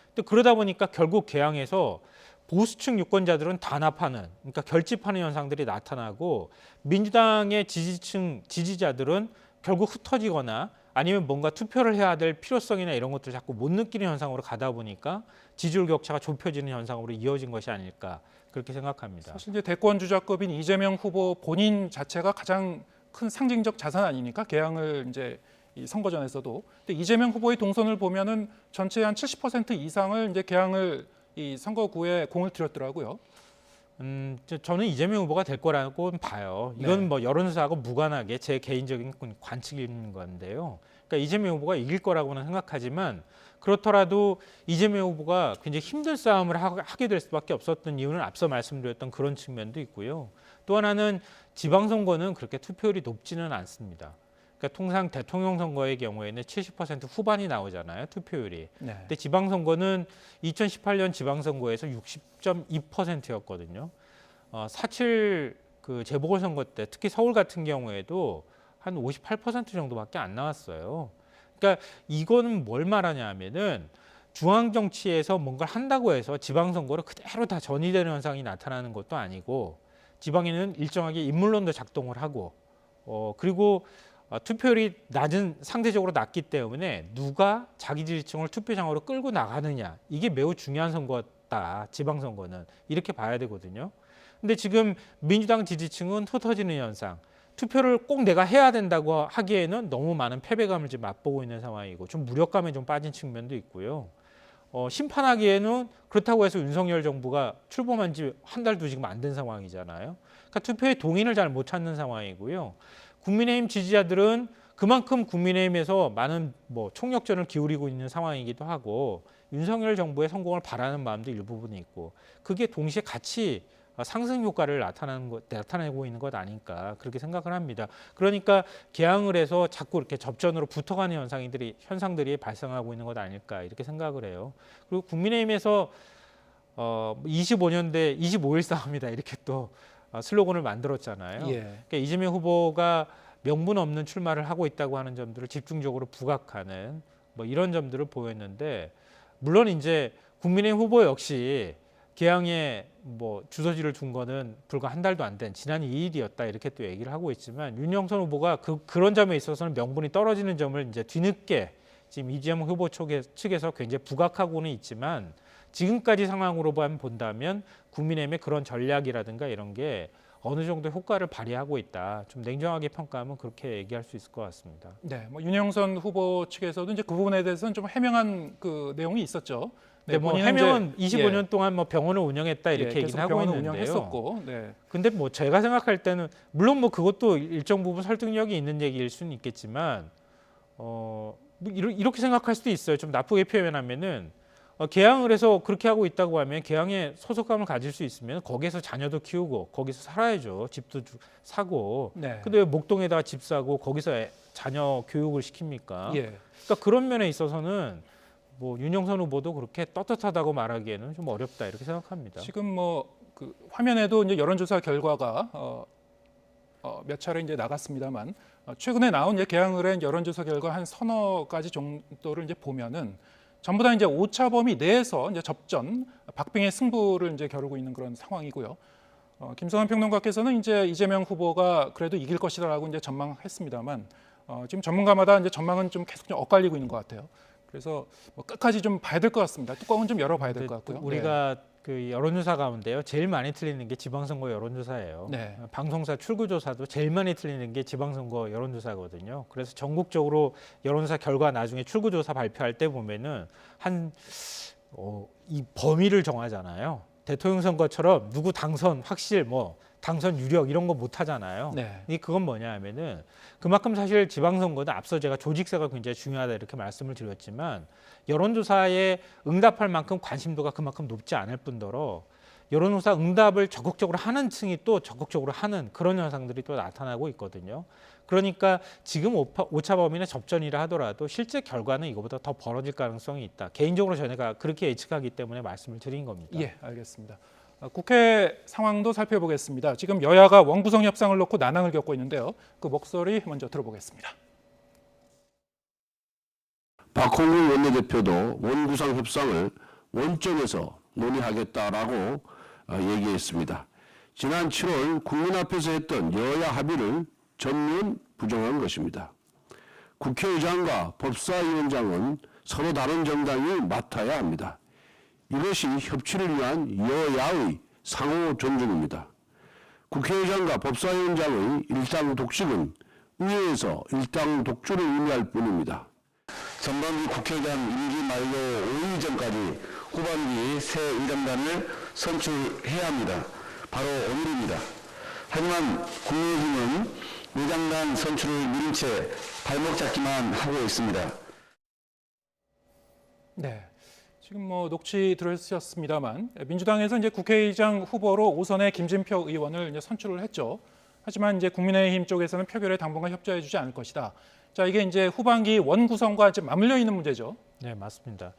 근데 그러다 보니까 결국 개항에서 보수층 유권자들은 단합하는, 그러니까 결집하는 현상들이 나타나고 민주당의 지지자들은 결국 흩어지거나 아니면 뭔가 투표를 해야 될 필요성이나 이런 것들을 자꾸 못 느끼는 현상으로 가다 보니까 지지율 격차가 좁혀지는 현상으로 이어진 것이 아닐까 그렇게 생각합니다. 사실 이제 대권 주자급인 이재명 후보 본인 자체가 가장 큰 상징적 자산 아니니까 개항을 이제 이 선거전에서도. 근데 이재명 후보의 동선을 보면은 전체의 한 70% 이상을 이제 개항을 이 선거구에 공을 들였더라고요. 저는 이재명 후보가 될 거라고 봐요. 이건 네. 뭐 여론조사하고 무관하게 제 개인적인 관측인 건데요. 그러니까 이재명 후보가 이길 거라고는 생각하지만 그렇더라도 이재명 후보가 굉장히 힘든 싸움을 하게 될 수밖에 없었던 이유는 앞서 말씀드렸던 그런 측면도 있고요. 또 하나는 지방선거는 그렇게 투표율이 높지는 않습니다. 그러니까 통상 대통령 선거의 경우에는 70% 후반이 나오잖아요, 투표율이. 네. 근데 지방선거는 2018년 지방선거에서 60.2%였거든요. 4.7 그 재보궐선거 때 특히 서울 같은 경우에도 한 58% 정도밖에 안 나왔어요. 그러니까 이거는 뭘 말하냐 하면은 중앙 정치에서 뭔가를 한다고 해서 지방선거로 그대로 다 전이되는 현상이 나타나는 것도 아니고 지방에는 일정하게 인물론도 작동을 하고 그리고 투표율이 상대적으로 낮기 때문에 누가 자기 지지층을 투표장으로 끌고 나가느냐 이게 매우 중요한 선거다. 지방선거는 이렇게 봐야 되거든요. 근데 지금 민주당 지지층은 흩어지는 현상, 투표를 꼭 내가 해야 된다고 하기에는 너무 많은 패배감을 지금 맛보고 있는 상황이고 좀 무력감에 좀 빠진 측면도 있고요. 심판하기에는 그렇다고 해서 윤석열 정부가 출범한 지 한 달도 지금 안 된 상황이잖아요. 그러니까 투표의 동의를 잘 못 찾는 상황이고요. 국민의힘 지지자들은 그만큼 국민의힘에서 많은 총력전을 기울이고 있는 상황이기도 하고 윤석열 정부의 성공을 바라는 마음도 일부분 있고 그게 동시에 같이 상승 효과를 나타내고 있는 것 아닐까 그렇게 생각을 합니다. 그러니까 개항을 해서 자꾸 이렇게 접전으로 붙어가는 현상들이 발생하고 있는 것 아닐까 이렇게 생각을 해요. 그리고 국민의힘에서 25년대 25일 싸움이다 이렇게 또 슬로건을 만들었잖아요. 예. 그러니까 이재명 후보가 명분 없는 출마를 하고 있다고 하는 점들을 집중적으로 부각하는 이런 점들을 보였는데 물론 이제 국민의힘 후보 역시 개항에 주소지를 둔 거는 불과 한 달도 안 된 지난 2일이었다 이렇게 또 얘기를 하고 있지만 윤영선 후보가 그런 점에 있어서는 명분이 떨어지는 점을 이제 뒤늦게 지금 이재명 후보 측에서 굉장히 부각하고는 있지만 지금까지 상황으로 본다면 국민의힘의 그런 전략이라든가 이런 게 어느 정도 효과를 발휘하고 있다. 좀 냉정하게 평가하면 그렇게 얘기할 수 있을 것 같습니다. 네, 윤영선 후보 측에서도 이제 그 부분에 대해서는 좀 해명한 그 내용이 있었죠. 네, 해명은 25년 동안 병원을 운영했다 이렇게 얘기를 하고 있는데요. 운영했었고, 네. 근데 제가 생각할 때는 물론 그것도 일정 부분 설득력이 있는 얘기일 수는 있겠지만 뭐 이렇게 생각할 수도 있어요. 좀 나쁘게 표현하면은 개항을 해서 그렇게 하고 있다고 하면 개항에 소속감을 가질 수 있으면 거기에서 자녀도 키우고 거기서 살아야죠. 집도 사고. 네. 근데 왜 목동에다가 집 사고 거기서 자녀 교육을 시킵니까? 예. 그러니까 그런 면에 있어서는 뭐 윤영선 후보도 그렇게 떳떳하다고 말하기에는 좀 어렵다 이렇게 생각합니다. 지금 뭐 그 화면에도 이제 여론조사 결과가 몇 차례 이제 나갔습니다만 최근에 나온 이제 개항을 한 여론조사 결과 한 서너 가지 정도를 이제 보면은 전부 다 이제 오차 범위 내에서 이제 접전 박빙의 승부를 이제 겨루고 있는 그런 상황이고요. 김성환 평론가께서는 이제 이재명 후보가 그래도 이길 것이다라고 이제 전망했습니다만 지금 전문가마다 이제 전망은 좀 계속 좀 엇갈리고 있는 것 같아요. 그래서 뭐 끝까지 좀 봐야 될 것 같습니다. 뚜껑은 좀 열어봐야 될 것 같고요. 우리가 그 여론조사 가운데요 제일 많이 틀리는 게 지방선거 여론조사예요. 네. 방송사 출구조사도 제일 많이 틀리는 게 지방선거 여론조사거든요. 그래서 전국적으로 여론조사 결과 나중에 출구조사 발표할 때 보면은 이 범위를 정하잖아요. 대통령 선거처럼 누구 당선 확실 뭐 당선 유력 이런 거 못 하잖아요. 네. 그건 뭐냐 하면은 그만큼 사실 지방선거는 앞서 제가 조직세가 굉장히 중요하다 이렇게 말씀을 드렸지만 여론조사에 응답할 만큼 관심도가 그만큼 높지 않을 뿐더러 여론조사 응답을 적극적으로 하는 층이 또 적극적으로 하는 그런 현상들이 또 나타나고 있거든요. 그러니까 지금 오차 범위나 접전이라 하더라도 실제 결과는 이거보다 더 벌어질 가능성이 있다. 개인적으로 저희가 그렇게 예측하기 때문에 말씀을 드린 겁니다. 예, 알겠습니다. 국회 상황도 살펴보겠습니다. 지금 여야가 원구성 협상을 놓고 난항을 겪고 있는데요. 그 목소리 먼저 들어보겠습니다. 박홍근 원내대표도 원구성 협상을 원점에서 논의하겠다라고 얘기했습니다. 지난 7월 국민 앞에서 했던 여야 합의를 전면 부정한 것입니다. 국회의장과 법사위원장은 서로 다른 정당이 맡아야 합니다. 이것이 협치를 위한 여야의 상호 존중입니다. 국회의장과 법사위원장의 일당 독식은 의회에서 일당 독주를 의미할 뿐입니다. 전반기 국회의장 임기 만료 5일 전까지 후반기 새 의장단을 선출해야 합니다. 바로 오늘입니다. 하지만 국민의힘은 의장단 선출을 미룬 채 발목 잡기만 하고 있습니다. 네. 지금 뭐 녹취 들으셨습니다만 민주당에서 이제 국회의장 후보로 오선의 김진표 의원을 이제 선출을 했죠. 하지만 이제 국민의힘 쪽에서는 표결에 당분간 협조해주지 않을 것이다. 자, 이게 이제 후반기 원구성과 지금 맞물려 있는 문제죠. 네, 맞습니다.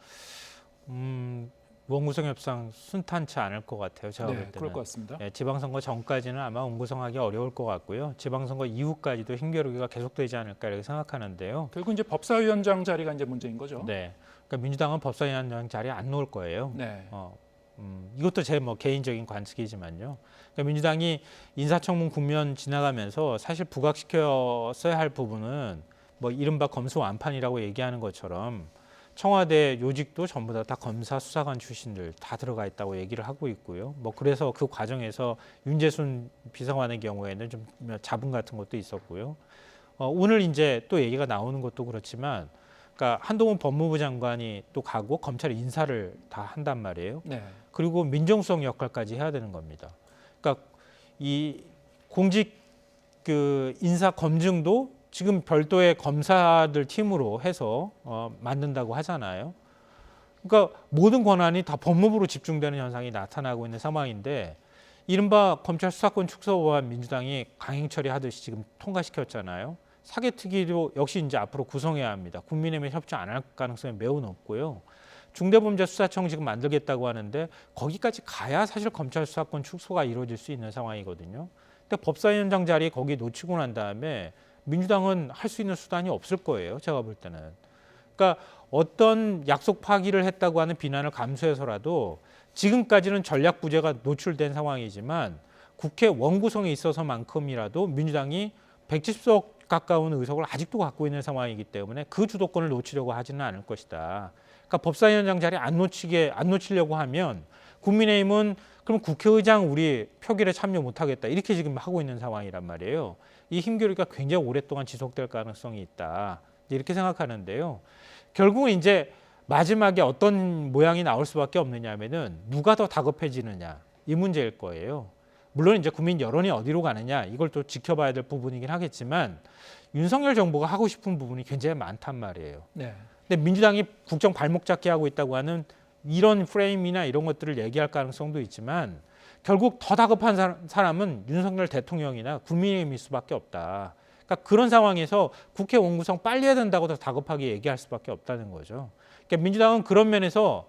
원구성 협상 순탄치 않을 것 같아요. 제가 볼 때는. 그럴 것 같습니다. 네, 지방선거 전까지는 아마 원구성하기 어려울 것 같고요. 지방선거 이후까지도 힘겨루기가 계속되지 않을까 이렇게 생각하는데요. 결국 이제 법사위원장 자리가 이제 문제인 거죠. 네, 그러니까 민주당은 법사위원장 자리에 안 놓을 거예요. 네. 이것도 제 뭐 개인적인 관측이지만요. 그러니까 민주당이 인사청문 국면 지나가면서 사실 부각시켰어야 할 부분은 뭐 이른바 검수 완판이라고 얘기하는 것처럼 청와대 요직도 전부 다 검사 수사관 출신들 다 들어가 있다고 얘기를 하고 있고요. 뭐 그래서 그 과정에서 윤재순 비서관의 경우에는 좀 잡음 같은 것도 있었고요. 오늘 이제 또 얘기가 나오는 것도 그렇지만, 그러니까 한동훈 법무부 장관이 또 가고 검찰 인사를 다 한단 말이에요. 네. 그리고 민정수석 역할까지 해야 되는 겁니다. 그러니까 이 공직 그 인사 검증도 지금 별도의 검사들 팀으로 해서 만든다고 하잖아요. 그러니까 모든 권한이 다 법무부로 집중되는 현상이 나타나고 있는 상황인데, 이른바 검찰 수사권 축소법안 민주당이 강행 처리하듯이 지금 통과시켰잖아요. 사개특위도 역시 이제 앞으로 구성해야 합니다. 국민의힘에 협조 안 할 가능성이 매우 높고요. 중대범죄수사청 지금 만들겠다고 하는데 거기까지 가야 사실 검찰 수사권 축소가 이루어질 수 있는 상황이거든요. 근데 법사위원장 자리 거기 놓치고 난 다음에 민주당은 할 수 있는 수단이 없을 거예요. 제가 볼 때는. 그러니까 어떤 약속 파기를 했다고 하는 비난을 감수해서라도 지금까지는 전략 부재가 노출된 상황이지만 국회 원구성에 있어서만큼이라도 민주당이 170석 가까운 의석을 아직도 갖고 있는 상황이기 때문에 그 주도권을 놓치려고 하지는 않을 것이다. 그러니까 법사위원장 자리 안 놓치려고 하면 국민의힘은 그럼 국회의장 우리 표결에 참여 못하겠다 이렇게 지금 하고 있는 상황이란 말이에요. 이 힘겨루기가 굉장히 오랫동안 지속될 가능성이 있다. 이렇게 생각하는데요. 결국은 이제 마지막에 어떤 모양이 나올 수밖에 없느냐 하면은 누가 더 다급해지느냐 이 문제일 거예요. 물론 이제 국민 여론이 어디로 가느냐 이걸 또 지켜봐야 될 부분이긴 하겠지만 윤석열 정부가 하고 싶은 부분이 굉장히 많단 말이에요. 네. 근데 민주당이 국정 발목 잡기 하고 있다고 하는 이런 프레임이나 이런 것들을 얘기할 가능성도 있지만 결국 더 다급한 사람은 윤석열 대통령이나 국민의힘일 수밖에 없다. 그러니까 그런 상황에서 국회 원구성 빨리 해야 된다고 더 다급하게 얘기할 수밖에 없다는 거죠. 그러니까 민주당은 그런 면에서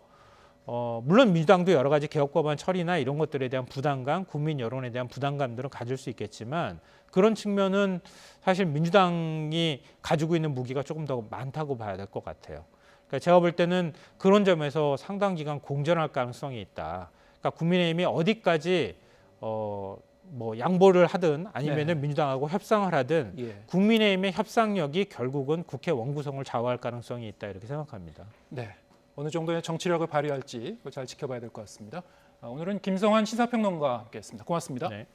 물론 민주당도 여러 가지 개혁 법안 처리나 이런 것들에 대한 부담감, 국민 여론에 대한 부담감들은 가질 수 있겠지만 그런 측면은 사실 민주당이 가지고 있는 무기가 조금 더 많다고 봐야 될 것 같아요. 그러니까 제가 볼 때는 그런 점에서 상당 기간 공전할 가능성이 있다. 그러니까 국민의힘이 어디까지 뭐 양보를 하든 아니면은 민주당하고 협상을 하든 국민의힘의 협상력이 결국은 국회 원구성을 좌우할 가능성이 있다 이렇게 생각합니다. 네, 어느 정도의 정치력을 발휘할지 잘 지켜봐야 될 것 같습니다. 오늘은 김성환 시사평론가와 함께했습니다. 고맙습니다. 네.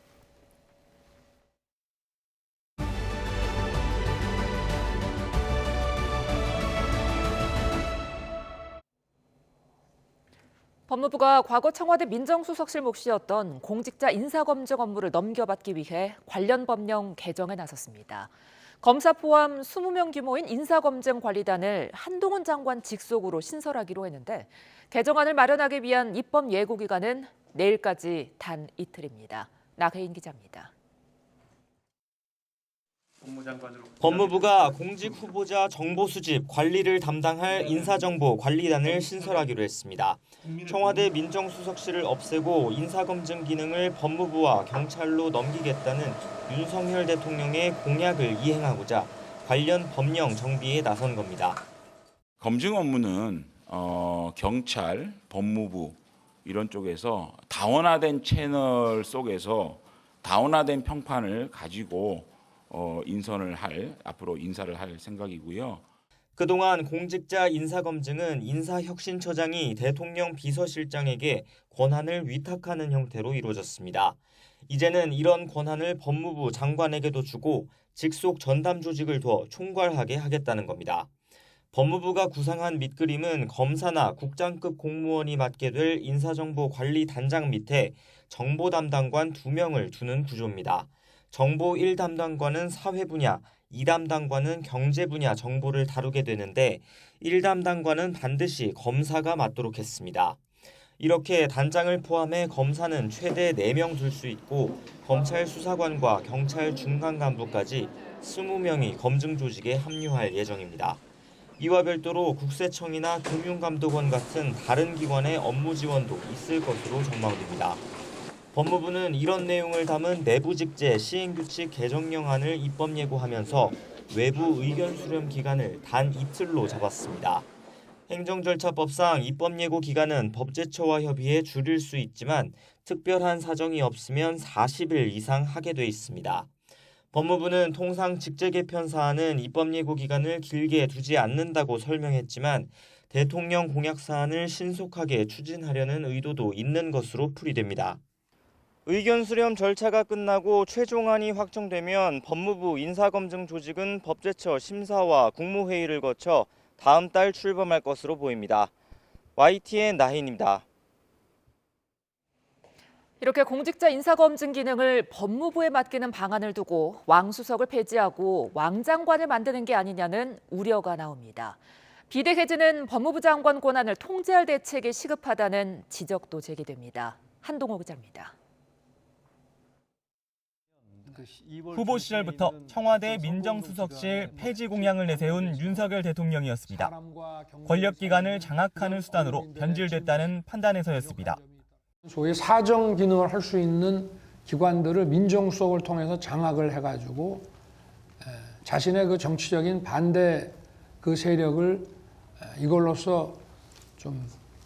법무부가 과거 청와대 민정수석실 몫이었던 공직자 인사검증 업무를 넘겨받기 위해 관련 법령 개정에 나섰습니다. 검사 포함 20명 규모인 인사검증관리단을 한동훈 장관 직속으로 신설하기로 했는데 개정안을 마련하기 위한 입법 예고 기간은 내일까지 단 이틀입니다. 나혜인 기자입니다. 법무부가 공직 후보자 정보 수집, 관리를 담당할 인사정보관리단을 신설하기로 했습니다. 청와대 민정수석실을 없애고 인사검증 기능을 법무부와 경찰로 넘기겠다는 윤석열 대통령의 공약을 이행하고자 관련 법령 정비에 나선 겁니다. 검증 업무는 경찰, 법무부 이런 쪽에서 다원화된 채널 속에서 다원화된 평판을 가지고 앞으로 인사를 할 생각이고요. 그동안 공직자 인사검증은 인사혁신처장이 대통령 비서실장에게 권한을 위탁하는 형태로 이루어졌습니다. 이제는 이런 권한을 법무부 장관에게도 주고 직속 전담 조직을 둬 총괄하게 하겠다는 겁니다. 법무부가 구상한 밑그림은 검사나 국장급 공무원이 맡게 될 인사정보관리단장 밑에 정보 담당관 2명을 두는 구조입니다. 정보 1담당관은 사회 분야, 2담당관은 경제 분야 정보를 다루게 되는데 1담당관은 반드시 검사가 맡도록 했습니다. 이렇게 단장을 포함해 검사는 최대 4명 둘 수 있고 검찰 수사관과 경찰 중간 간부까지 20명이 검증 조직에 합류할 예정입니다. 이와 별도로 국세청이나 금융감독원 같은 다른 기관의 업무 지원도 있을 것으로 전망됩니다. 법무부는 이런 내용을 담은 내부직제 시행규칙 개정령안을 입법 예고하면서 외부 의견 수렴 기간을 단 이틀로 잡았습니다. 행정절차법상 입법 예고 기간은 법제처와 협의해 줄일 수 있지만 특별한 사정이 없으면 40일 이상 하게 돼 있습니다. 법무부는 통상 직제 개편 사안은 입법 예고 기간을 길게 두지 않는다고 설명했지만 대통령 공약 사안을 신속하게 추진하려는 의도도 있는 것으로 풀이됩니다. 의견 수렴 절차가 끝나고 최종안이 확정되면 법무부 인사검증 조직은 법제처 심사와 국무회의를 거쳐 다음 달 출범할 것으로 보입니다. YTN 나혜인입니다. 이렇게 공직자 인사검증 기능을 법무부에 맡기는 방안을 두고 왕 수석을 폐지하고 왕 장관을 만드는 게 아니냐는 우려가 나옵니다. 비대해지는 법무부 장관 권한을 통제할 대책이 시급하다는 지적도 제기됩니다. 한동호 기자입니다. 후보 시절부터 청와대 민정수석실 폐지 공약을 내세운 윤석열 대통령이었습니다. 권력기관을 장악하는 수단으로 변질됐다는 판단에서였습니다. 소위 사정 기능을 할 수 있는 기관들을 민정수석을 통해서 장악을 해가지고 자신의 그 정치적인 반대 그 세력을 이걸로써 좀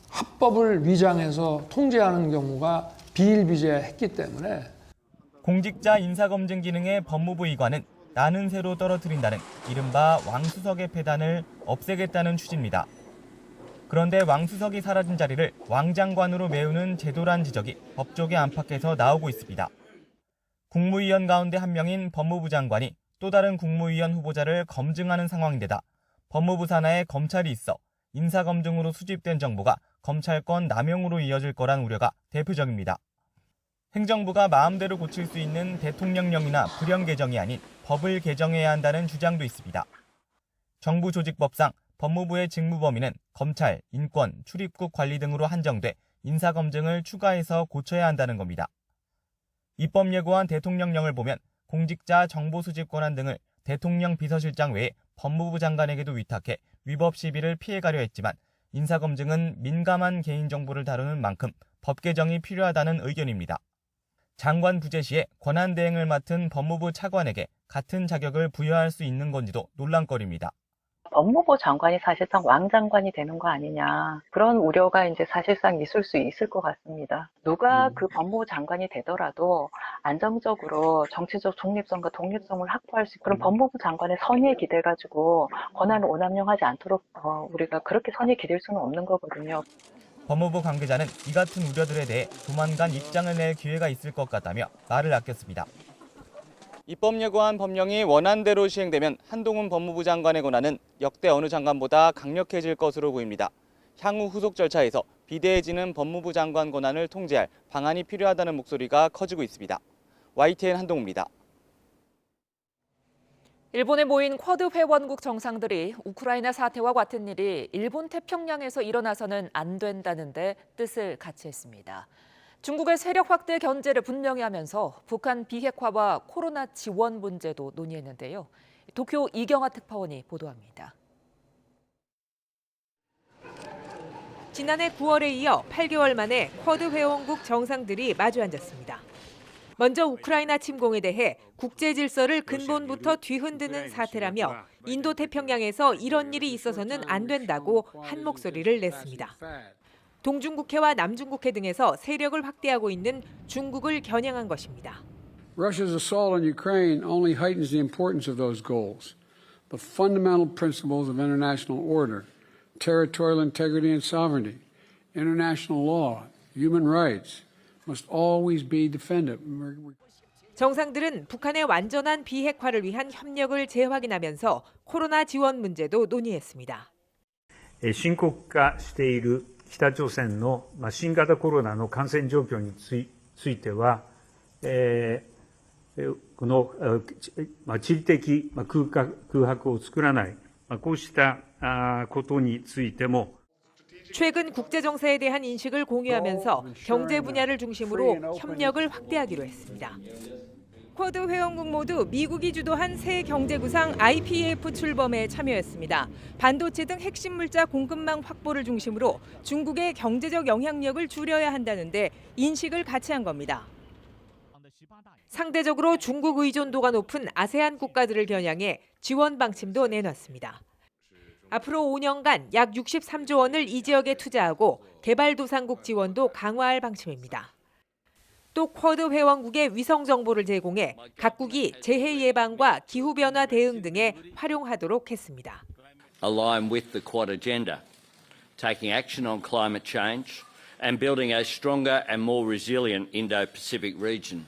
합법을 위장해서 통제하는 경우가 비일비재했기 때문에 공직자 인사검증 기능의 법무부 이관은 나는 새로 떨어뜨린다는 이른바 왕수석의 폐단을 없애겠다는 취지입니다. 그런데 왕수석이 사라진 자리를 왕장관으로 메우는 제도란 지적이 법조계 안팎에서 나오고 있습니다. 국무위원 가운데 한 명인 법무부 장관이 또 다른 국무위원 후보자를 검증하는 상황인데다 법무부 산하에 검찰이 있어 인사검증으로 수집된 정보가 검찰권 남용으로 이어질 거란 우려가 대표적입니다. 행정부가 마음대로 고칠 수 있는 대통령령이나 불령 개정이 아닌 법을 개정해야 한다는 주장도 있습니다. 정부 조직법상 법무부의 직무 범위는 검찰, 인권, 출입국 관리 등으로 한정돼 인사검증을 추가해서 고쳐야 한다는 겁니다. 입법 예고한 대통령령을 보면 공직자 정보 수집 권한 등을 대통령 비서실장 외에 법무부 장관에게도 위탁해 위법 시비를 피해가려 했지만 인사검증은 민감한 개인정보를 다루는 만큼 법 개정이 필요하다는 의견입니다. 장관 부재 시에 권한 대행을 맡은 법무부 차관에게 같은 자격을 부여할 수 있는 건지도 논란거리입니다. 법무부 장관이 사실상 왕장관이 되는 거 아니냐, 그런 우려가 이제 사실상 있을 수 있을 것 같습니다. 누가 그 법무부 장관이 되더라도 안정적으로 정치적 중립성과 독립성을 확보할 수 있는 그런 법무부 장관의 선의에 기대가지고 권한을 오남용하지 않도록 우리가 그렇게 선의에 기댈 수는 없는 거거든요. 법무부 관계자는 이 같은 우려들에 대해 조만간 입장을 낼 기회가 있을 것 같다며 말을 아꼈습니다. 입법 예고한 법령이 원안대로 시행되면 한동훈 법무부 장관의 권한은 역대 어느 장관보다 강력해질 것으로 보입니다. 향후 후속 절차에서 비대해지는 법무부 장관 권한을 통제할 방안이 필요하다는 목소리가 커지고 있습니다. YTN 한동훈입니다. 일본에 모인 쿼드 회원국 정상들이 우크라이나 사태와 같은 일이 일본 태평양에서 일어나서는 안 된다는데 뜻을 같이 했습니다. 중국의 세력 확대 견제를 분명히 하면서 북한 비핵화와 코로나 지원 문제도 논의했는데요. 도쿄 이경아 특파원이 보도합니다. 지난해 9월에 이어 8개월 만에 쿼드 회원국 정상들이 마주 앉았습니다. 먼저 우크라이나 침공에 대해 국제 질서를 근본부터 뒤흔드는 사태라며 인도태평양에서 이런 일이 있어서는 안 된다고 한 목소리를 냈습니다. 동중국해와 남중국해 등에서 세력을 확대하고 있는 중국을 겨냥한 것입니다. Russia's assault on Ukraine only heightens the importance of those goals. The fundamental principles of international order, territorial integrity and sovereignty, international law, human rights must always be defended. 정상들은 북한의 완전한 비핵화를 위한 협력을 재확인하면서 코로나 지원 문제도 논의했습니다. 深刻化している北朝鮮の新型コロナの感染状況については、この地理的空白を作らない、こうしたことについても 최근 국제 정세에 대한 인식을 공유하면서 경제 분야를 중심으로 협력을 확대하기로 했습니다. 쿼드 회원국 모두 미국이 주도한 새 경제구상 IPEF 출범에 참여했습니다. 반도체 등 핵심 물자 공급망 확보를 중심으로 중국의 경제적 영향력을 줄여야 한다는데 인식을 같이 한 겁니다. 상대적으로 중국 의존도가 높은 아세안 국가들을 겨냥해 지원 방침도 내놨습니다. 앞으로 5년간 약 63조 원을 이 지역에 투자하고 개발도상국 지원도 강화할 방침입니다. 또 쿼드 회원국의 위성 정보를 제공해 각국이 재해 예방과 기후변화 대응 등에 활용하도록 했습니다. Align with the Quad agenda, taking action on climate change and building a stronger and more resilient Indo-Pacific region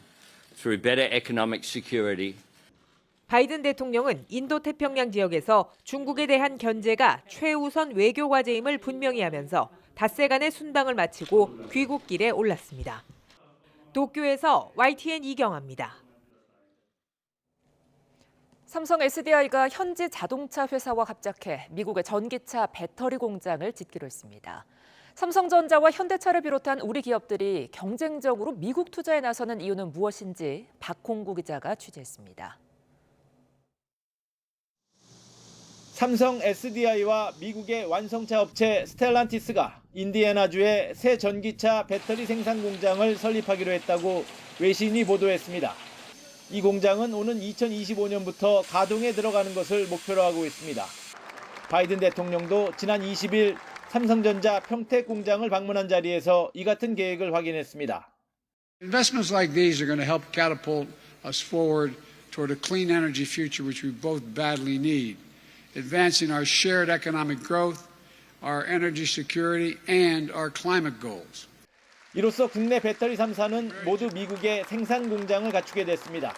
through better economic security. 바이든 대통령은 인도태평양 지역에서 중국에 대한 견제가 최우선 외교 과제임을 분명히 하면서 닷새 간의 순방을 마치고 귀국길에 올랐습니다. 도쿄에서 YTN 이경아입니다. 삼성 SDI가 현지 자동차 회사와 합작해 미국의 전기차 배터리 공장을 짓기로 했습니다. 삼성전자와 현대차를 비롯한 우리 기업들이 경쟁적으로 미국 투자에 나서는 이유는 무엇인지 박홍구 기자가 취재했습니다. 삼성 SDI와 미국의 완성차 업체 스텔란티스가 인디애나주에 새 전기차 배터리 생산 공장을 설립하기로 했다고 외신이 보도했습니다. 이 공장은 오는 2025년부터 가동에 들어가는 것을 목표로 하고 있습니다. 바이든 대통령도 지난 20일 삼성전자 평택 공장을 방문한 자리에서 이 같은 계획을 확인했습니다. Investments like these are going to help catapult us forward toward a clean energy future which we both badly need. Advancing our shared economic growth, our energy security, and our climate goals. 이로써 국내 배터리 3사는 모두 미국의 생산 공장을 갖추게 됐습니다.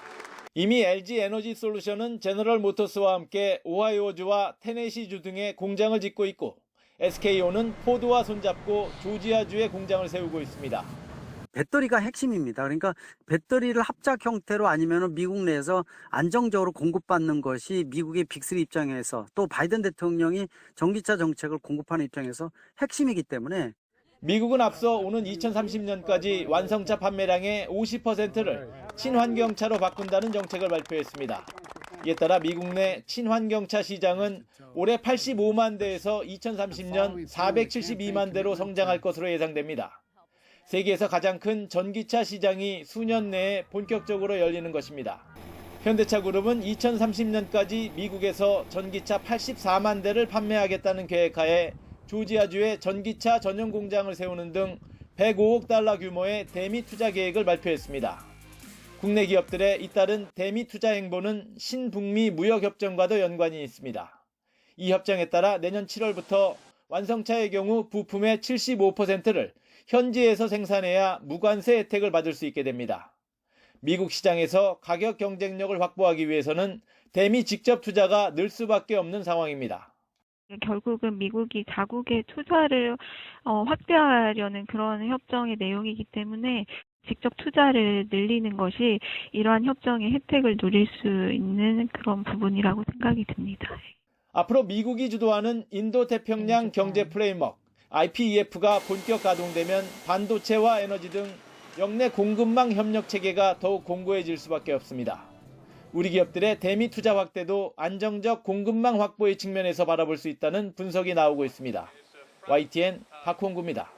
이미 LG 에너지 솔루션은 제너럴 모터스와 함께 오하이오주와 테네시주 등의 공장을 짓고 있고 SK온은 포드와 손잡고 조지아주에 공장을 세우고 있습니다. 배터리가 핵심입니다. 그러니까 배터리를 합작 형태로 아니면 미국 내에서 안정적으로 공급받는 것이 미국의 빅3 입장에서 또 바이든 대통령이 전기차 정책을 공급하는 입장에서 핵심이기 때문에 미국은 앞서 오는 2030년까지 완성차 판매량의 50%를 친환경차로 바꾼다는 정책을 발표했습니다. 이에 따라 미국 내 친환경차 시장은 올해 85만 대에서 2030년 472만 대로 성장할 것으로 예상됩니다. 세계에서 가장 큰 전기차 시장이 수년 내에 본격적으로 열리는 것입니다. 현대차 그룹은 2030년까지 미국에서 전기차 84만 대를 판매하겠다는 계획하에 조지아주에 전기차 전용 공장을 세우는 등 105억 달러 규모의 대미 투자 계획을 발표했습니다. 국내 기업들의 잇따른 대미 투자 행보는 신북미 무역협정과도 연관이 있습니다. 이 협정에 따라 내년 7월부터 완성차의 경우 부품의 75%를 현지에서 생산해야 무관세 혜택을 받을 수 있게 됩니다. 미국 시장에서 가격 경쟁력을 확보하기 위해서는 대미 직접 투자가 늘 수밖에 없는 상황입니다. 결국은 미국이 자국의 투자를 확대하려는 그런 협정의 내용이기 때문에 직접 투자를 늘리는 것이 이러한 협정의 혜택을 누릴 수 있는 그런 부분이라고 생각이 듭니다. 앞으로 미국이 주도하는 인도태평양 경제 프레임워크 IPEF가 본격 가동되면 반도체와 에너지 등 역내 공급망 협력 체계가 더욱 공고해질 수밖에 없습니다. 우리 기업들의 대미 투자 확대도 안정적 공급망 확보의 측면에서 바라볼 수 있다는 분석이 나오고 있습니다. YTN 박홍구입니다.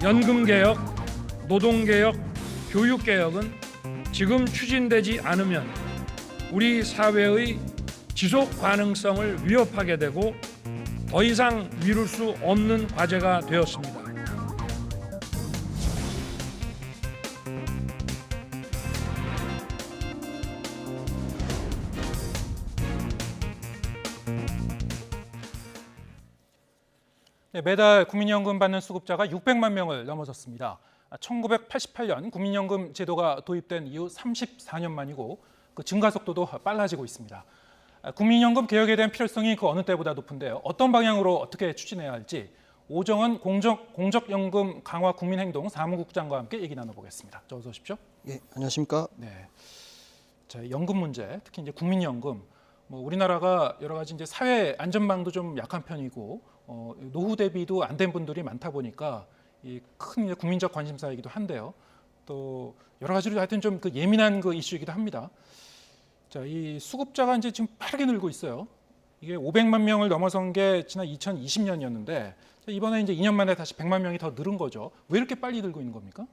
연금개혁, 노동개혁, 교육개혁은 지금 추진되지 않으면 우리 사회의 지속 가능성을 위협하게 되고 더 이상 미룰 수 없는 과제가 되었습니다. 네, 매달 국민연금 받는 수급자가 600만 명을 넘어섰습니다. 1988년 국민연금 제도가 도입된 이후 34년 만이고 그 증가 속도도 빨라지고 있습니다. 국민연금 개혁에 대한 필요성이 그 어느 때보다 높은데요. 어떤 방향으로 어떻게 추진해야 할지 오정은 공적연금 강화 국민행동 사무국장과 함께 얘기 나눠보겠습니다. 어서 오십시오. 예, 안녕하십니까? 네, 자, 연금 문제, 특히 이제 국민연금, 우리나라가 여러 가지 이제 사회 안전망도 좀 약한 편이고 노후 대비도 안 된 분들이 많다 보니까 큰 국민적 관심사이기도 한데요. 또 여러 가지로 하여튼 좀 그 예민한 그 이슈이기도 합니다. 자, 이 수급자가 이제 지금 빠르게 늘고 있어요. 이게 500만 명을 넘어선 게 지난 2020년이었는데 이번에 이제 2년 만에 다시 100만 명이 더 늘은 거죠. 왜 이렇게 빨리 늘고 있는 겁니까?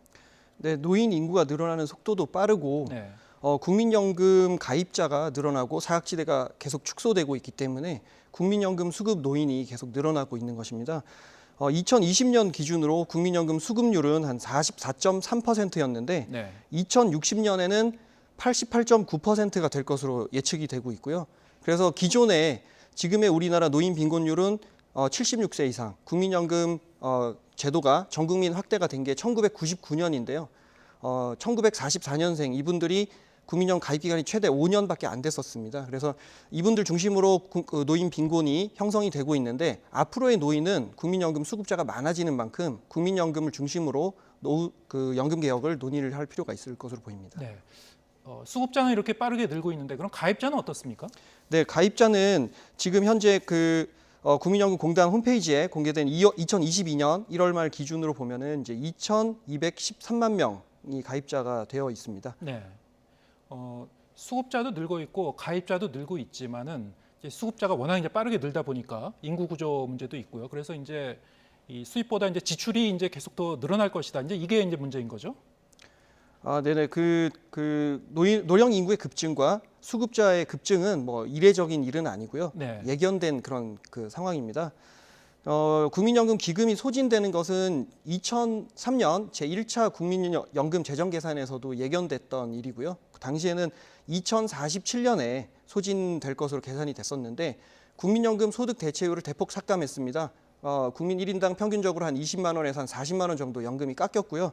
네, 노인 인구가 늘어나는 속도도 빠르고 네. 국민연금 가입자가 늘어나고 사각지대가 계속 축소되고 있기 때문에 국민연금 수급 노인이 계속 늘어나고 있는 것입니다. 2020년 기준으로 국민연금 수급률은 한 44.3%였는데 네. 2060년에는 88.9%가 될 것으로 예측이 되고 있고요. 그래서 기존에 지금의 우리나라 노인 빈곤율은 76세 이상 국민연금 제도가 전 국민 확대가 된 게 1999년인데요. 1944년생 이분들이 국민연금 가입 기간이 최대 5년밖에 안 됐었습니다. 그래서 이분들 중심으로 노인 빈곤이 형성이 되고 있는데 앞으로의 노인은 국민연금 수급자가 많아지는 만큼 국민연금을 중심으로 연금 개혁을 논의를 할 필요가 있을 것으로 보입니다. 네. 수급자는 이렇게 빠르게 늘고 있는데 그럼 가입자는 어떻습니까? 네, 가입자는 지금 현재 국민연금공단 홈페이지에 공개된 2022년 1월 말 기준으로 보면은 이제 2,213만 명이 가입자가 되어 있습니다. 네. 수급자도 늘고 있고 가입자도 늘고 있지만은 이제 수급자가 워낙 이제 빠르게 늘다 보니까 인구 구조 문제도 있고요. 그래서 이제 이 수입보다 이제 지출이 이제 계속 더 늘어날 것이다. 이제 이게 이제 문제인 거죠. 네네. 노령 인구의 급증과 수급자의 급증은 뭐 이례적인 일은 아니고요. 네. 예견된 그런 상황입니다. 국민연금 기금이 소진되는 것은 2003년 제1차 국민연금 재정 계산에서도 예견됐던 일이고요. 당시에는 2047년에 소진될 것으로 계산이 됐었는데 국민연금 소득 대체율을 대폭 삭감했습니다. 국민 1인당 평균적으로 한 20만 원에서 한 40만 원 정도 연금이 깎였고요.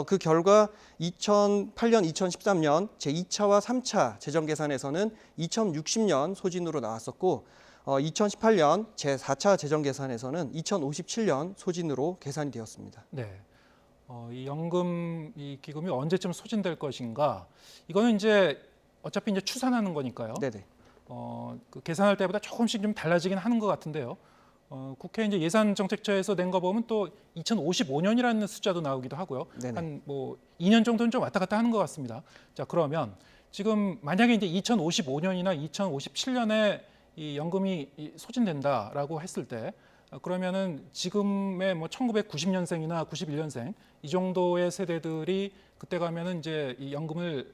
그 결과 2008년, 2013년 제2차와 3차 재정 계산에서는 2060년 소진으로 나왔었고 2018년 제4차 재정 계산에서는 2057년 소진으로 계산이 되었습니다. 네. 이 연금 이 기금이 언제쯤 소진될 것인가? 이거는 이제 어차피 이제 추산하는 거니까요. 네네. 그 계산할 때보다 조금씩 좀 달라지긴 하는 것 같은데요. 국회 이제 예산정책처에서 낸 거 보면 또 2055년이라는 숫자도 나오기도 하고요. 네네. 한 뭐 2년 정도는 좀 왔다 갔다 하는 것 같습니다. 자, 그러면 지금 만약에 이제 2055년이나 2057년에 이 연금이 소진된다라고 했을 때 그러면은 지금의 뭐 1990년생이나 91년생 이 정도의 세대들이 그때 가면은 이제 이 연금을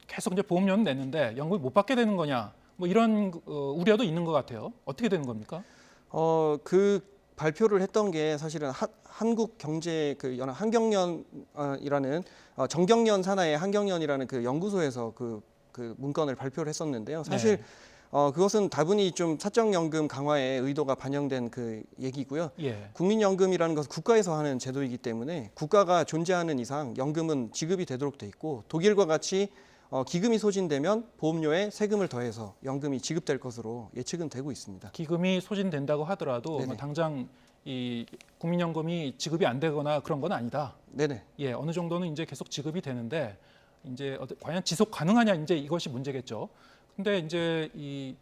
계속 이제 보험료는 냈는데 연금을 못 받게 되는 거냐? 뭐 이런 우려도 있는 것 같아요. 어떻게 되는 겁니까? 그 발표를 했던 게 사실은 한국경제 그 연합 한경련이라는 정경련 산하의 한경련이라는 그 연구소에서 그 문건을 발표를 했었는데요. 사실 네. 그것은 다분히 좀 사적연금 강화의 의도가 반영된 그 얘기고요. 예. 국민연금이라는 것은 국가에서 하는 제도이기 때문에 국가가 존재하는 이상 연금은 지급이 되도록 돼 있고 독일과 같이 기금이 소진되면 보험료에 세금을 더해서 연금이 지급될 것으로 예측은 되고 있습니다. 기금이 소진된다고 하더라도 뭐 당장 이 국민연금이 지급이 안 되거나 그런 건 아니다. 네네. 예, 어느 정도는 이제 계속 지급이 되는데 이제 과연 지속 가능하냐 이제 이것이 문제겠죠. 근데 이제 이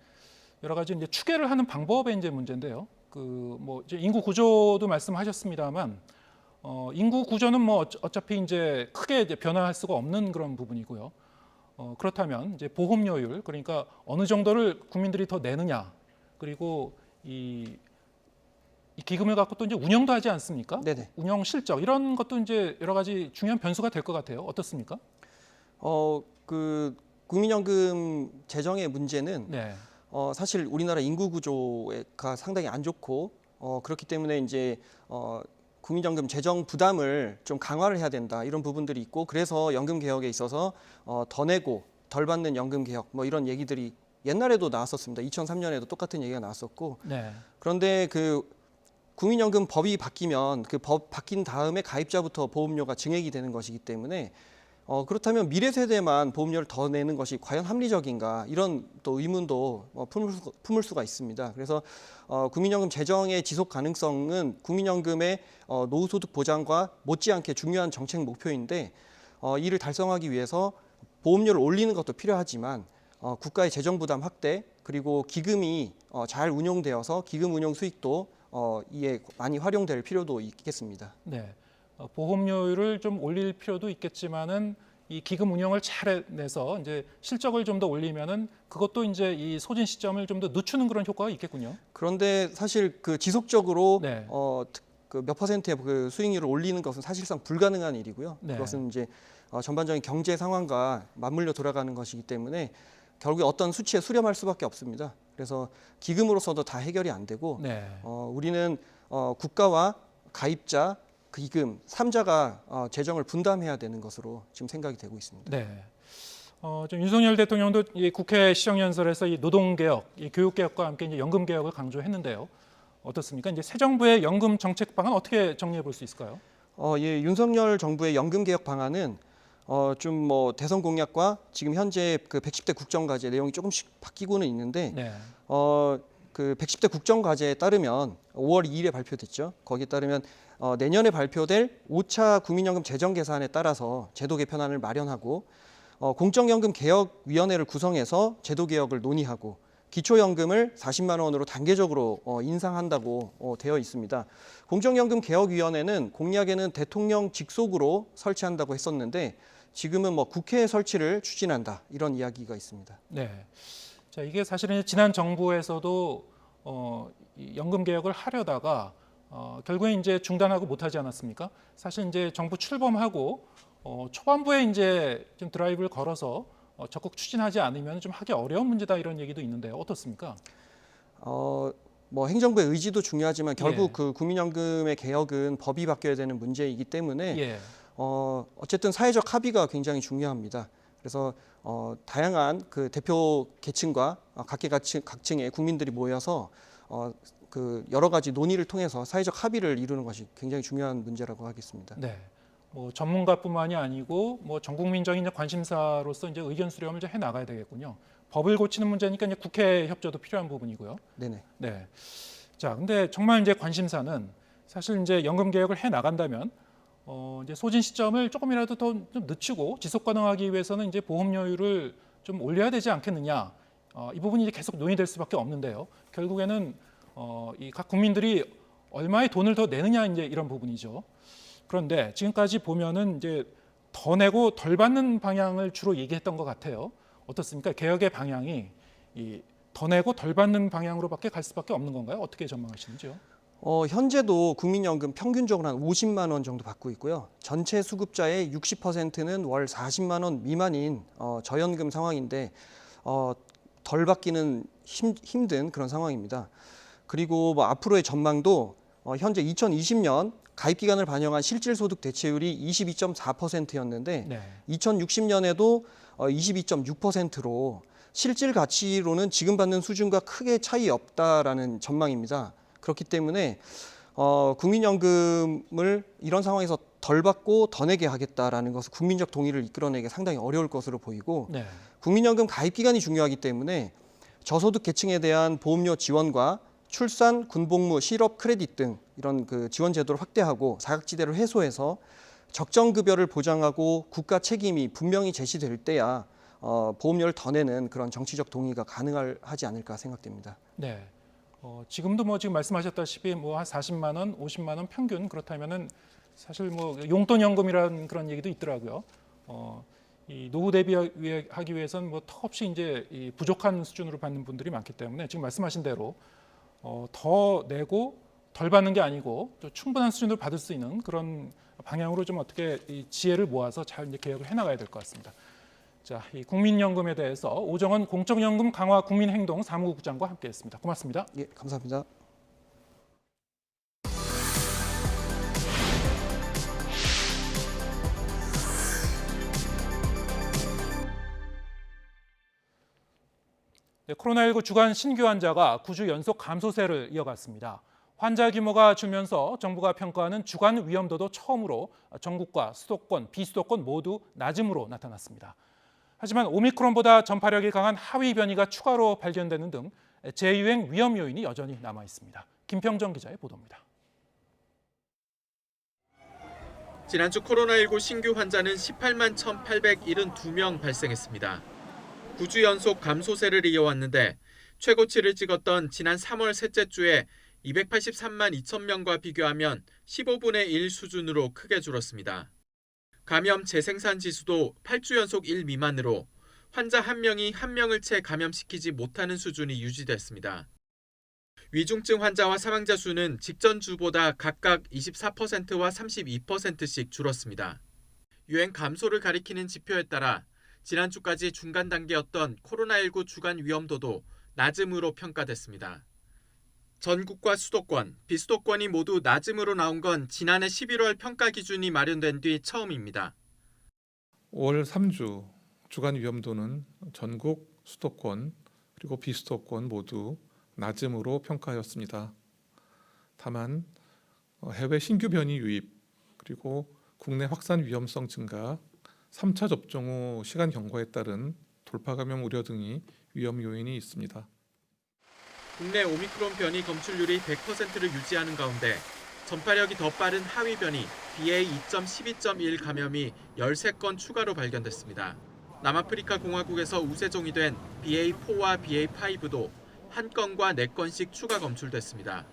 여러 가지 이제 추계를 하는 방법의 이제 문제인데요. 그 뭐 이제 인구 구조도 말씀하셨습니다만 인구 구조는 뭐 어차피 이제 크게 이제 변화할 수가 없는 그런 부분이고요. 그렇다면 이제 보험료율 그러니까 어느 정도를 국민들이 더 내느냐 그리고 이 기금을 갖고 또 이제 운영도 하지 않습니까? 네네. 운영 실적 이런 것도 이제 여러 가지 중요한 변수가 될 것 같아요. 어떻습니까? 그 국민연금 재정의 문제는 네. 사실 우리나라 인구 구조가 상당히 안 좋고 그렇기 때문에 이제 국민연금 재정 부담을 좀 강화를 해야 된다 이런 부분들이 있고 그래서 연금 개혁에 있어서 더 내고 덜 받는 연금 개혁 뭐 이런 얘기들이 옛날에도 나왔었습니다. 2003년에도 똑같은 얘기가 나왔었고 네. 그런데 그 국민연금 법이 바뀌면 그 법 바뀐 다음에 가입자부터 보험료가 증액이 되는 것이기 때문에 그렇다면 미래 세대만 보험료를 더 내는 것이 과연 합리적인가 이런 또 의문도 품을 수가 있습니다. 그래서 국민연금 재정의 지속 가능성은 국민연금의 노후소득 보장과 못지않게 중요한 정책 목표인데 이를 달성하기 위해서 보험료를 올리는 것도 필요하지만 국가의 재정 부담 확대 그리고 기금이 잘 운용되어서 기금 운용 수익도 이에 많이 활용될 필요도 있겠습니다. 네. 보험료율을 좀 올릴 필요도 있겠지만은 이 기금 운영을 잘 해내서 이제 실적을 좀 더 올리면은 그것도 이제 이 소진 시점을 좀 더 늦추는 그런 효과가 있겠군요. 그런데 사실 그 지속적으로 네. 그 몇 퍼센트의 그 수익률을 올리는 것은 사실상 불가능한 일이고요. 네. 그것은 이제 전반적인 경제 상황과 맞물려 돌아가는 것이기 때문에 결국에 어떤 수치에 수렴할 수밖에 없습니다. 그래서 기금으로서도 다 해결이 안 되고 네. 우리는 국가와 가입자 기금 3자가 재정을 분담해야 되는 것으로 지금 생각이 되고 있습니다. 네. 좀 윤석열 대통령도 이 국회 시정연설에서 이 노동개혁, 이 교육개혁과 함께 이제 연금개혁을 강조했는데요. 어떻습니까? 이제 새 정부의 연금 정책 방안 어떻게 정리해 볼 수 있을까요? 예, 윤석열 정부의 연금개혁 방안은 좀 뭐 대선 공약과 지금 현재 그 110대 국정과제 내용이 조금씩 바뀌고는 있는데 네. 그 110대 국정과제에 따르면 5월 2일에 발표됐죠. 거기에 따르면 내년에 발표될 5차 국민연금 재정 계산에 따라서 제도 개편안을 마련하고 공적연금 개혁위원회를 구성해서 제도 개혁을 논의하고 기초연금을 40만 원으로 단계적으로 인상한다고 되어 있습니다. 공적연금 개혁위원회는 공약에는 대통령 직속으로 설치한다고 했었는데 지금은 뭐 국회 설치를 추진한다 이런 이야기가 있습니다. 네. 자, 이게 사실은 지난 정부에서도 이 연금 개혁을 하려다가 결국에 이제 중단하고 못하지 않았습니까? 사실 이제 정부 출범하고 초반부에 이제 좀 드라이브를 걸어서 적극 추진하지 않으면 좀 하기 어려운 문제다 이런 얘기도 있는데요. 어떻습니까? 뭐 행정부의 의지도 중요하지만 결국 예. 그 국민연금의 개혁은 법이 바뀌어야 되는 문제이기 때문에 예. 어쨌든 사회적 합의가 굉장히 중요합니다. 그래서 다양한 그 대표 계층과 각층의 국민들이 모여서 그 여러 가지 논의를 통해서 사회적 합의를 이루는 것이 굉장히 중요한 문제라고 하겠습니다. 네. 뭐 전문가뿐만이 아니고 뭐 전 국민적인 이제 관심사로서 이제 의견 수렴을 이제 해 나가야 되겠군요. 법을 고치는 문제니까 이제 국회 협조도 필요한 부분이고요. 네네. 네. 자, 근데 정말 이제 관심사는 사실 이제 연금 개혁을 해 나간다면 이제 소진 시점을 조금이라도 더 좀 늦추고 지속 가능하기 위해서는 이제 보험료율을 좀 올려야 되지 않겠느냐. 이 부분이 이제 계속 논의될 수밖에 없는데요. 결국에는 이 각 국민들이 얼마의 돈을 더 내느냐 이제 이런 부분이죠. 그런데 지금까지 보면은 이제 더 내고 덜 받는 방향을 주로 얘기했던 것 같아요. 어떻습니까? 개혁의 방향이 이 더 내고 덜 받는 방향으로밖에 갈 수밖에 없는 건가요? 어떻게 전망하시는지요? 현재도 국민연금 평균적으로 한 50만 원 정도 받고 있고요. 전체 수급자의 60%는 월 40만 원 미만인 저연금 상황인데 덜 받기는 힘든 그런 상황입니다. 그리고 뭐 앞으로의 전망도 현재 2020년 가입 기간을 반영한 실질소득 대체율이 22.4%였는데 네. 2060년에도 22.6%로 실질 가치로는 지금 받는 수준과 크게 차이 없다라는 전망입니다. 그렇기 때문에 국민연금을 이런 상황에서 덜 받고 더 내게 하겠다라는 것은 국민적 동의를 이끌어내기 상당히 어려울 것으로 보이고 네. 국민연금 가입 기간이 중요하기 때문에 저소득 계층에 대한 보험료 지원과 출산, 군복무, 실업 크레딧 등 이런 그 지원 제도를 확대하고 사각지대를 해소해서 적정 급여를 보장하고 국가 책임이 분명히 제시될 때야 보험료를 더 내는 그런 정치적 동의가 가능하지 않을까 생각됩니다. 네. 지금도 뭐 지금 말씀하셨다시피 뭐 한 40만 원, 50만 원 평균 그렇다면은 사실 뭐 용돈연금이라는 그런 얘기도 있더라고요. 이 노후 대비하기 위해서는 뭐 턱없이 이제 이 부족한 수준으로 받는 분들이 많기 때문에 지금 말씀하신 대로 더 내고 덜 받는 게 아니고 또 충분한 수준으로 받을 수 있는 그런 방향으로 좀 어떻게 이 지혜를 모아서 잘 이제 개혁을 해나가야 될 것 같습니다. 자, 이 국민연금에 대해서 오정원 공적연금 강화 국민행동 사무국장과 함께했습니다. 고맙습니다. 예, 감사합니다. 네, 코로나19 주간 신규 환자가 9주 연속 감소세를 이어갔습니다. 환자 규모가 줄면서 정부가 평가하는 주간 위험도도 처음으로 전국과 수도권, 비수도권 모두 낮음으로 나타났습니다. 하지만 오미크론보다 전파력이 강한 하위 변이가 추가로 발견되는 등 재유행 위험 요인이 여전히 남아 있습니다. 김평정 기자의 보도입니다. 지난주 코로나19 신규 환자는 18만 1,872명 발생했습니다. 9주 연속 감소세를 이어왔는데 최고치를 찍었던 지난 3월 셋째 주에 283만 2천 명과 비교하면 15분의 1 수준으로 크게 줄었습니다. 감염 재생산 지수도 8주 연속 1 미만으로 환자 1명이 1명을 채 감염시키지 못하는 수준이 유지됐습니다. 위중증 환자와 사망자 수는 직전 주보다 각각 24%와 32%씩 줄었습니다. 유행 감소를 가리키는 지표에 따라 지난주까지 중간 단계였던 코로나19 주간 위험도도 낮음으로 평가됐습니다. 전국과 수도권, 비수도권이 모두 낮음으로 나온 건 지난해 11월 평가 기준이 마련된 뒤 처음입니다. 5월 3주 주간 위험도는 전국, 수도권, 그리고 비수도권 모두 낮음으로 평가하였습니다. 다만 해외 신규 변이 유입, 그리고 국내 확산 위험성 증가, 3차 접종 후 시간 경과에 따른 돌파 감염 우려 등이 위험 요인이 있습니다. 국내 오미크론 변이 검출률이 100%를 유지하는 가운데 전파력이 더 빠른 하위 변이 BA.2.12.1 감염이 13건 추가로 발견됐습니다. 남아프리카 공화국에서 우세종이 된 BA4와 BA5도 1건과 4건씩 추가 검출됐습니다.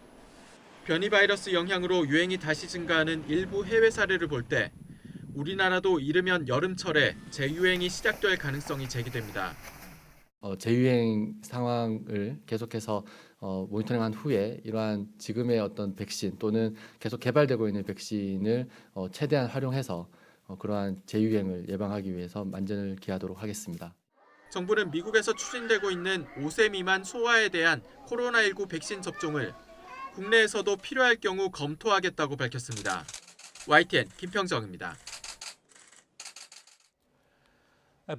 변이 바이러스 영향으로 유행이 다시 증가하는 일부 해외 사례를 볼 때 우리나라도 이르면 여름철에 재유행이 시작될 가능성이 제기됩니다. 재유행 상황을 계속해서 모니터링한 후에 이러한 지금의 어떤 백신 또는 계속 개발되고 있는 백신을 최대한 활용해서 그러한 재유행을 예방하기 위해서 만전을 기하도록 하겠습니다. 정부는 미국에서 추진되고 있는 5세 미만 소아에 대한 코로나19 백신 접종을 국내에서도 필요할 경우 검토하겠다고 밝혔습니다. YTN 김평정입니다.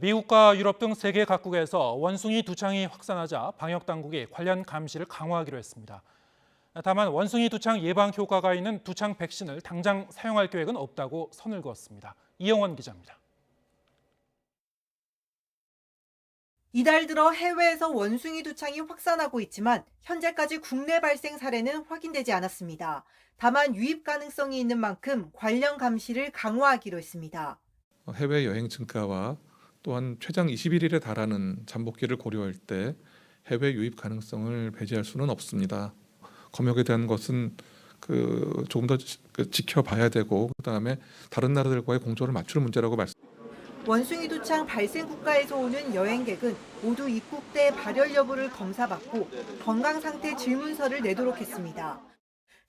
미국과 유럽 등 세계 각국에서 원숭이 두창이 확산하자 방역 당국이 관련 감시를 강화하기로 했습니다. 다만 원숭이 두창 예방 효과가 있는 두창 백신을 당장 사용할 계획은 없다고 선을 그었습니다. 이영원 기자입니다. 이달 들어 해외에서 원숭이 두창이 확산하고 있지만 현재까지 국내 발생 사례는 확인되지 않았습니다. 다만 유입 가능성이 있는 만큼 관련 감시를 강화하기로 했습니다. 해외 여행 증가와 또한 최장 21일에 달하는 잠복기를 고려할 때 해외 유입 가능성을 배제할 수는 없습니다. 검역에 대한 것은 조금 더 지켜봐야 되고 그다음에 다른 나라들과의 공조를 맞출 문제라고 말씀드립니다. 원숭이 두창 발생 국가에서 오는 여행객은 모두 입국 때 발열 여부를 검사받고 건강 상태 질문서를 내도록 했습니다.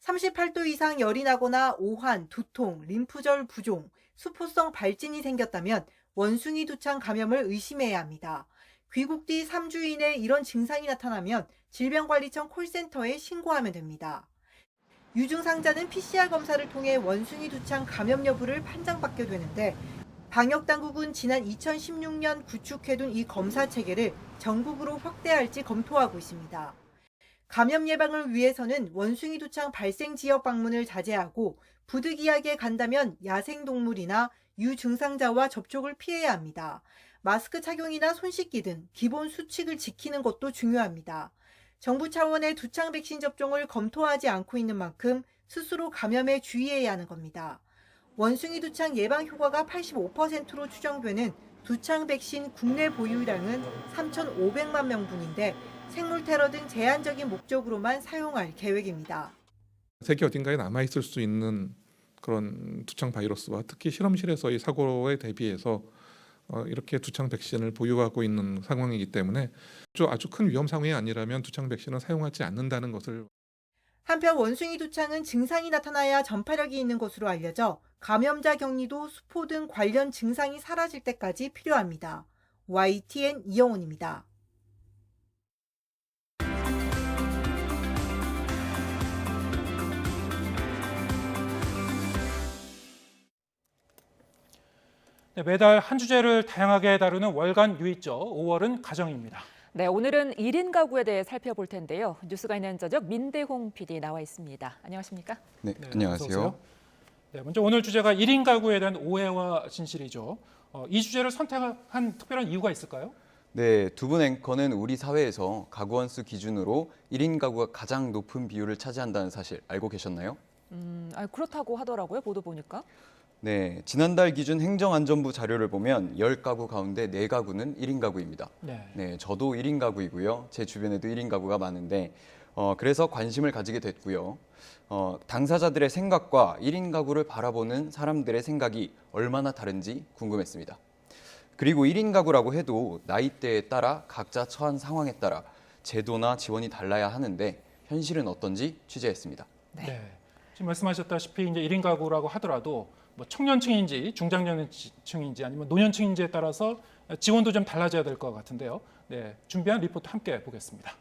38도 이상 열이 나거나 오한, 두통, 림프절 부종, 수포성 발진이 생겼다면 원숭이 두창 감염을 의심해야 합니다. 귀국 뒤 3주 이내 이런 증상이 나타나면 질병관리청 콜센터에 신고하면 됩니다. 유증상자는 PCR 검사를 통해 원숭이 두창 감염 여부를 판정받게 되는데 방역당국은 지난 2016년 구축해둔 이 검사 체계를 전국으로 확대할지 검토하고 있습니다. 감염 예방을 위해서는 원숭이 두창 발생 지역 방문을 자제하고 부득이하게 간다면 야생동물이나 유증상자와 접촉을 피해야 합니다. 마스크 착용이나 손 씻기 등 기본 수칙을 지키는 것도 중요합니다. 정부 차원의 두창 백신 접종을 검토하지 않고 있는 만큼 스스로 감염에 주의해야 하는 겁니다. 원숭이 두창 예방 효과가 85%로 추정되는 두창 백신 국내 보유량은 3,500만 명분인데 생물 테러 등 제한적인 목적으로만 사용할 계획입니다. 세계 어딘가에 남아 있을 수 있는 그런 두창 바이러스와 특히 실험실에서의 사고에 대비해서 이렇게 두창 백신을 보유하고 있는 상황이기 때문에 아주 큰 위험 상황이 아니라면 두창 백신은 사용하지 않는다는 것을. 한편 원숭이 두창은 증상이 나타나야 전파력이 있는 것으로 알려져 감염자 격리도 수포 등 관련 증상이 사라질 때까지 필요합니다. YTN 이영훈입니다. 매달 한 주제를 다양하게 다루는 월간 유의저 5월은 가정입니다. 네, 오늘은 1인 가구에 대해 살펴볼 텐데요. 뉴스가 있는 저녁 민대홍 PD 나와 있습니다. 안녕하십니까? 네, 안녕하세요. 네, 먼저 오늘 주제가 1인 가구에 대한 오해와 진실이죠. 이 주제를 선택한 특별한 이유가 있을까요? 네, 두 분 앵커는 우리 사회에서 가구 원수 기준으로 1인 가구가 가장 높은 비율을 차지한다는 사실 알고 계셨나요? 그렇다고 하더라고요. 보도 보니까. 네, 지난달 기준 행정안전부 자료를 보면 10가구 가운데 4가구는 1인 가구입니다. 네, 저도 1인 가구이고요. 제 주변에도 1인 가구가 많은데 그래서 관심을 가지게 됐고요. 당사자들의 생각과 1인 가구를 바라보는 사람들의 생각이 얼마나 다른지 궁금했습니다. 그리고 1인 가구라고 해도 나이대에 따라 각자 처한 상황에 따라 제도나 지원이 달라야 하는데 현실은 어떤지 취재했습니다. 네. 지금 말씀하셨다시피 이제 1인 가구라고 하더라도 뭐 청년층인지 중장년층인지 아니면 노년층인지에 따라서 지원도 좀 달라져야 될 것 같은데요. 네, 준비한 리포트 함께 보겠습니다.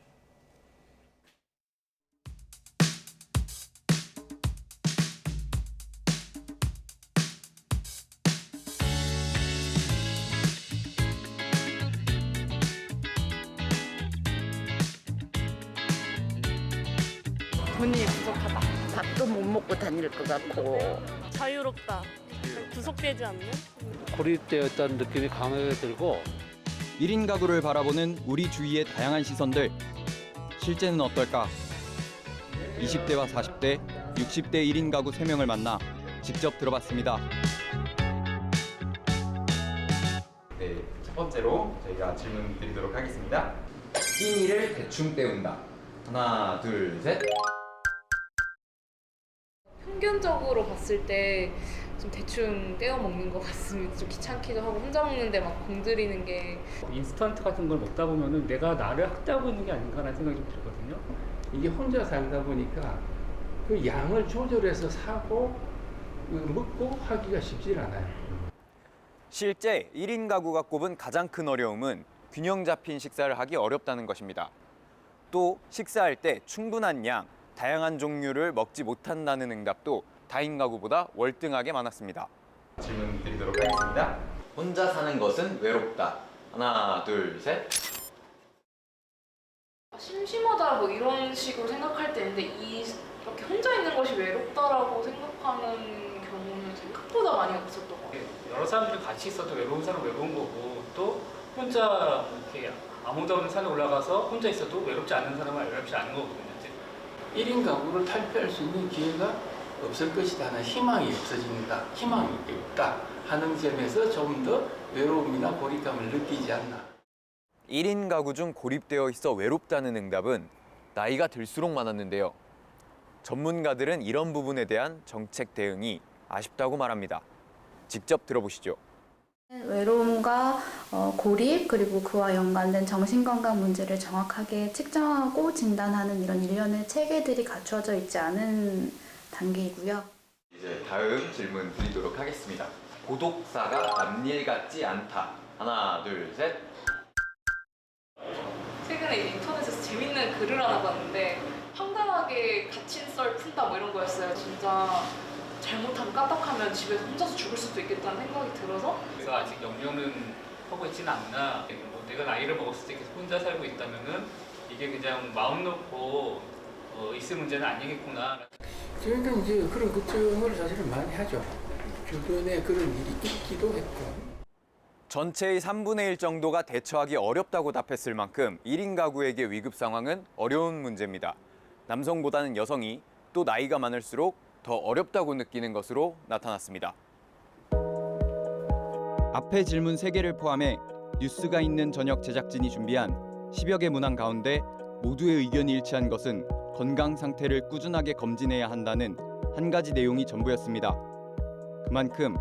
돈이 부족하다. 밥도 못 먹고 다닐 것 같고. 자유롭다. 구속되지 않는? 고립되었다는 느낌이 강하게 들고 1인 가구를 바라보는 우리 주위의 다양한 시선들. 실제는 어떨까? 20대와 40대, 60대 1인 가구 3명을 만나 직접 들어봤습니다. 네, 첫 번째로 저희가 질문 드리도록 하겠습니다. 끼니를 대충 때운다. 하나, 둘, 셋. 평균적으로 봤을 때 좀 대충 떼어 먹는 것 같습니다. 좀 귀찮기도 하고 혼자 먹는데 막 공들이는 게 인스턴트 같은 걸 먹다 보면은 내가 나를 학대하고 있는 게 아닌가라는 생각이 좀 들거든요. 이게 혼자 살다 보니까 그 양을 조절해서 사고 먹고 하기가 쉽지 않아요. 실제 1인 가구가 꼽은 가장 큰 어려움은 균형 잡힌 식사를 하기 어렵다는 것입니다. 또 식사할 때 충분한 양, 다양한 종류를 먹지 못한다는 응답도 다인 가구보다 월등하게 많았습니다. 질문 드리도록 하겠습니다. 혼자 사는 것은 외롭다. 하나, 둘, 셋. 심심하다 뭐 이런 식으로 생각할 때 있는데 이렇게 혼자 있는 것이 외롭다라고 생각하는 경우는 생각보다 많이 없었던 것 같아요. 여러 사람들이 같이 있어도 외로운 사람 외로운 거고 또 혼자 이렇게 아무도 없는 산에 올라가서 혼자 있어도 외롭지 않는 사람은 외롭지 않은 거거든요. 1인 가구를 탈피할 수 있는 기회가 없을 것이다 하는 희망이 없어진다. 희망이 없다 하는 점에서 좀 더 외로움이나 고립감을 느끼지 않나. 1인 가구 중 고립되어 있어 외롭다는 응답은 나이가 들수록 많았는데요. 전문가들은 이런 부분에 대한 정책 대응이 아쉽다고 말합니다. 직접 들어보시죠. 외로움과 고립 그리고 그와 연관된 정신건강 문제를 정확하게 측정하고 진단하는 이런 일련의 체계들이 갖춰져 있지 않은 단계이고요. 이제 다음 질문 드리도록 하겠습니다. 고독사가 남일 같지 않다. 하나, 둘, 셋. 최근에 인터넷에서 재밌는 글을 하나 봤는데 황당하게 갇힌 썰 푼다 뭐 이런 거였어요. 진짜 잘못하면 까딱하면 집에서 혼자서 죽을 수도 있겠다는 생각이 들어서 그래서 아직 염려는 하고 있지는 않나. 뭐 내가 나이를 먹었을 때 계속 혼자 살고 있다면은 이게 그냥 마음 놓고 있을 문제는 아니겠구나. 저희는 이제 그런 걱정을 사실은 많이 하죠. 주변에 그런 일이 있기도 했고. 전체의 3분의 1 정도가 대처하기 어렵다고 답했을 만큼 1인 가구에게 위급 상황은 어려운 문제입니다. 남성보다는 여성이 또 나이가 많을수록 더 어렵다고 느끼는 것으로 나타났습니다. 앞의 질문 3개를 포함해 뉴스가 있는 저녁 제작진이 준비한 10여 개 문항 가운데 모두의 의견이 일치한 것은 건강 상태를 꾸준하게 검진해야 한다는 한 가지 내용이 전부였습니다. 그만큼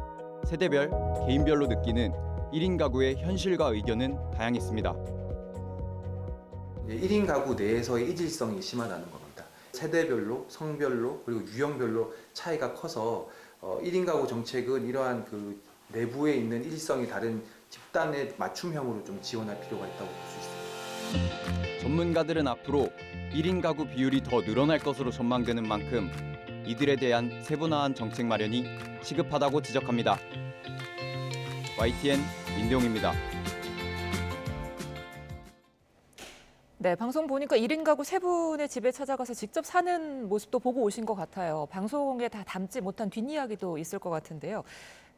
세대별, 개인별로 느끼는 1인 가구의 현실과 의견은 다양했습니다. 1인 가구 내에서의 이질성이 심하다는 겁니다. 세대별로, 성별로, 그리고 유형별로 차이가 커서 1인 가구 정책은 이러한 그 내부에 있는 일성이 다른 집단의 맞춤형으로 좀 지원할 필요가 있다고 볼 수 있습니다. 전문가들은 앞으로 1인 가구 비율이 더 늘어날 것으로 전망되는 만큼 이들에 대한 세분화한 정책 마련이 시급하다고 지적합니다. YTN 민동입니다. 네, 방송 보니까 1인 가구 3분의 집에 찾아가서 직접 사는 모습도 보고 오신 것 같아요. 방송에 다 담지 못한 뒷이야기도 있을 것 같은데요.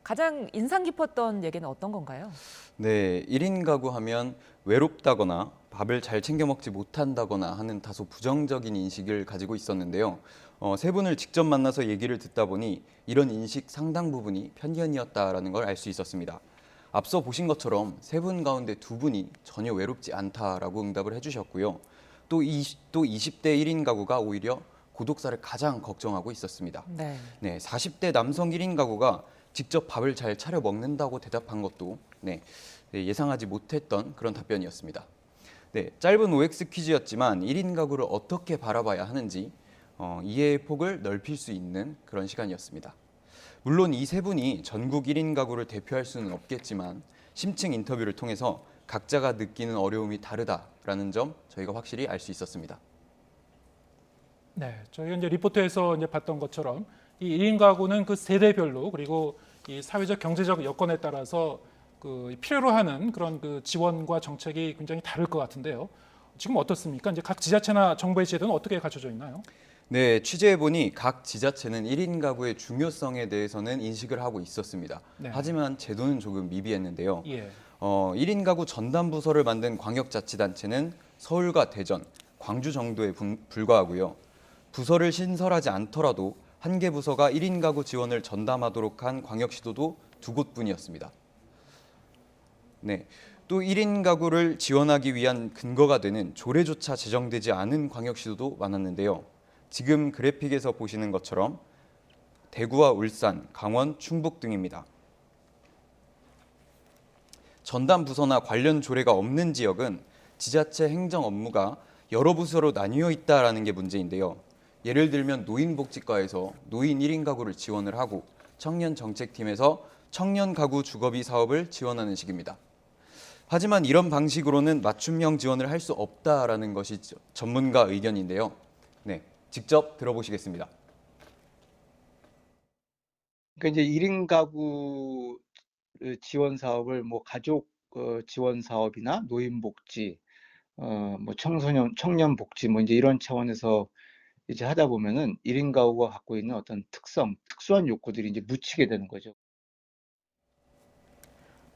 가장 인상 깊었던 얘기는 어떤 건가요? 네, 1인 가구 하면 외롭다거나 밥을 잘 챙겨 먹지 못한다거나 하는 다소 부정적인 인식을 가지고 있었는데요. 세 분을 직접 만나서 얘기를 듣다 보니 이런 인식 상당 부분이 편견이었다라는 걸 알 수 있었습니다. 앞서 보신 것처럼 3분 가운데 2분이 전혀 외롭지 않다라고 응답을 해주셨고요. 또 20대 1인 가구가 오히려 고독사를 가장 걱정하고 있었습니다. 네, 40대 남성 1인 가구가 직접 밥을 잘 차려 먹는다고 대답한 것도 예상하지 못했던 그런 답변이었습니다. 네, 짧은 OX 퀴즈였지만 1인 가구를 어떻게 바라봐야 하는지 이해의 폭을 넓힐 수 있는 그런 시간이었습니다. 물론 이 3분이 전국 1인 가구를 대표할 수는 없겠지만 심층 인터뷰를 통해서 각자가 느끼는 어려움이 다르다라는 점 저희가 확실히 알 수 있었습니다. 네, 저희가 이제 리포트에서 이제 봤던 것처럼 이 1인 가구는 그 세대별로 그리고 이 사회적 경제적 여건에 따라서 그 필요로 하는 그런 그 지원과 정책이 굉장히 다를 것 같은데요. 지금 어떻습니까? 이제 각 지자체나 정부의 제도는 어떻게 갖춰져 있나요? 네, 취재해보니 각 지자체는 1인 가구의 중요성에 대해서는 인식을 하고 있었습니다. 네. 하지만 제도는 조금 미비했는데요. 1인 가구 전담 부서를 만든 광역자치단체는 서울과 대전, 광주 정도에 불과하고요. 부서를 신설하지 않더라도 한 개 부서가 1인 가구 지원을 전담하도록 한 광역시도도 2곳뿐이었습니다. 네, 또 1인 가구를 지원하기 위한 근거가 되는 조례조차 제정되지 않은 광역시도도 많았는데요. 지금 그래픽에서 보시는 것처럼 대구와 울산, 강원, 충북 등입니다. 전담 부서나 관련 조례가 없는 지역은 지자체 행정 업무가 여러 부서로 나뉘어 있다는 게 문제인데요. 예를 들면 노인복지과에서 노인 1인 가구를 지원을 하고 청년정책팀에서 청년 가구 주거비 사업을 지원하는 식입니다. 하지만 이런 방식으로는 맞춤형 지원을 할 수 없다라는 것이 전문가 의견인데요. 네, 직접 들어보시겠습니다. 그러니까 이제 1인 가구 지원 사업을 뭐 가족 지원 사업이나 노인복지, 뭐 청년 복지 뭐 이제 이런 차원에서 이제 하다 보면은 1인 가구가 갖고 있는 어떤 특수한 욕구들이 이제 묻히게 되는 거죠.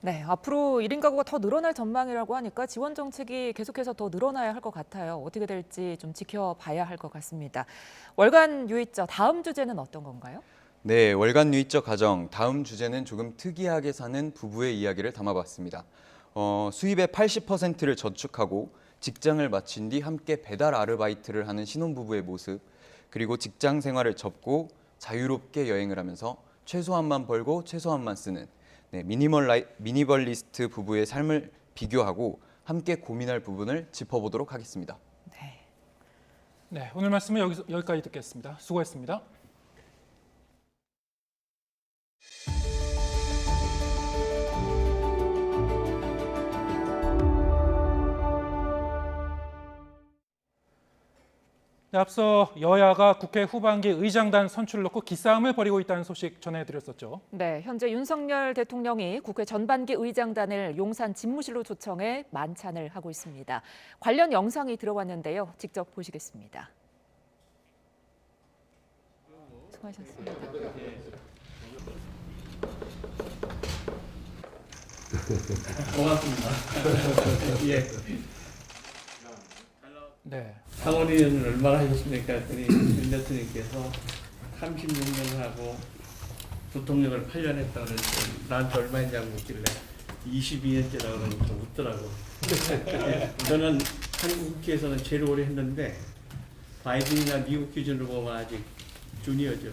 네, 앞으로 1인 가구가 더 늘어날 전망이라고 하니까 지원 정책이 계속해서 더 늘어나야 할 것 같아요. 어떻게 될지 좀 지켜봐야 할 것 같습니다. 월간 유입자 다음 주제는 어떤 건가요? 네, 월간 유입자 가정 다음 주제는 조금 특이하게 사는 부부의 이야기를 담아봤습니다. 수입의 80%를 저축하고 직장을 마친 뒤 함께 배달 아르바이트를 하는 신혼부부의 모습, 그리고 직장 생활을 접고 자유롭게 여행을 하면서 최소한만 벌고 최소한만 쓰는 미니멀리스트 부부의 삶을 비교하고 함께 고민할 부분을 짚어보도록 하겠습니다. 네, 오늘 말씀은 여기까지 듣겠습니다. 수고했습니다. 네, 앞서 여야가 국회 후반기 의장단 선출을 놓고 기싸움을 벌이고 있다는 소식 전해드렸었죠. 네, 현재 윤석열 대통령이 국회 전반기 의장단을 용산 집무실로 초청해 만찬을 하고 있습니다. 관련 영상이 들어왔는데요. 직접 보시겠습니다. 수고하셨습니다. 고맙습니다. 예. 네. 상원 의원을 얼마나 하셨습니까? 했더니 윤 대통령께서 36년을 하고 부통령을 8년 했다고 그랬더니 나한테 얼마 했냐고 묻길래 22년째라고 그러니까 웃더라고. 저는 한국 국회에서는 제일 오래 했는데 바이든이나 미국 기준으로 보면 아직 주니어죠.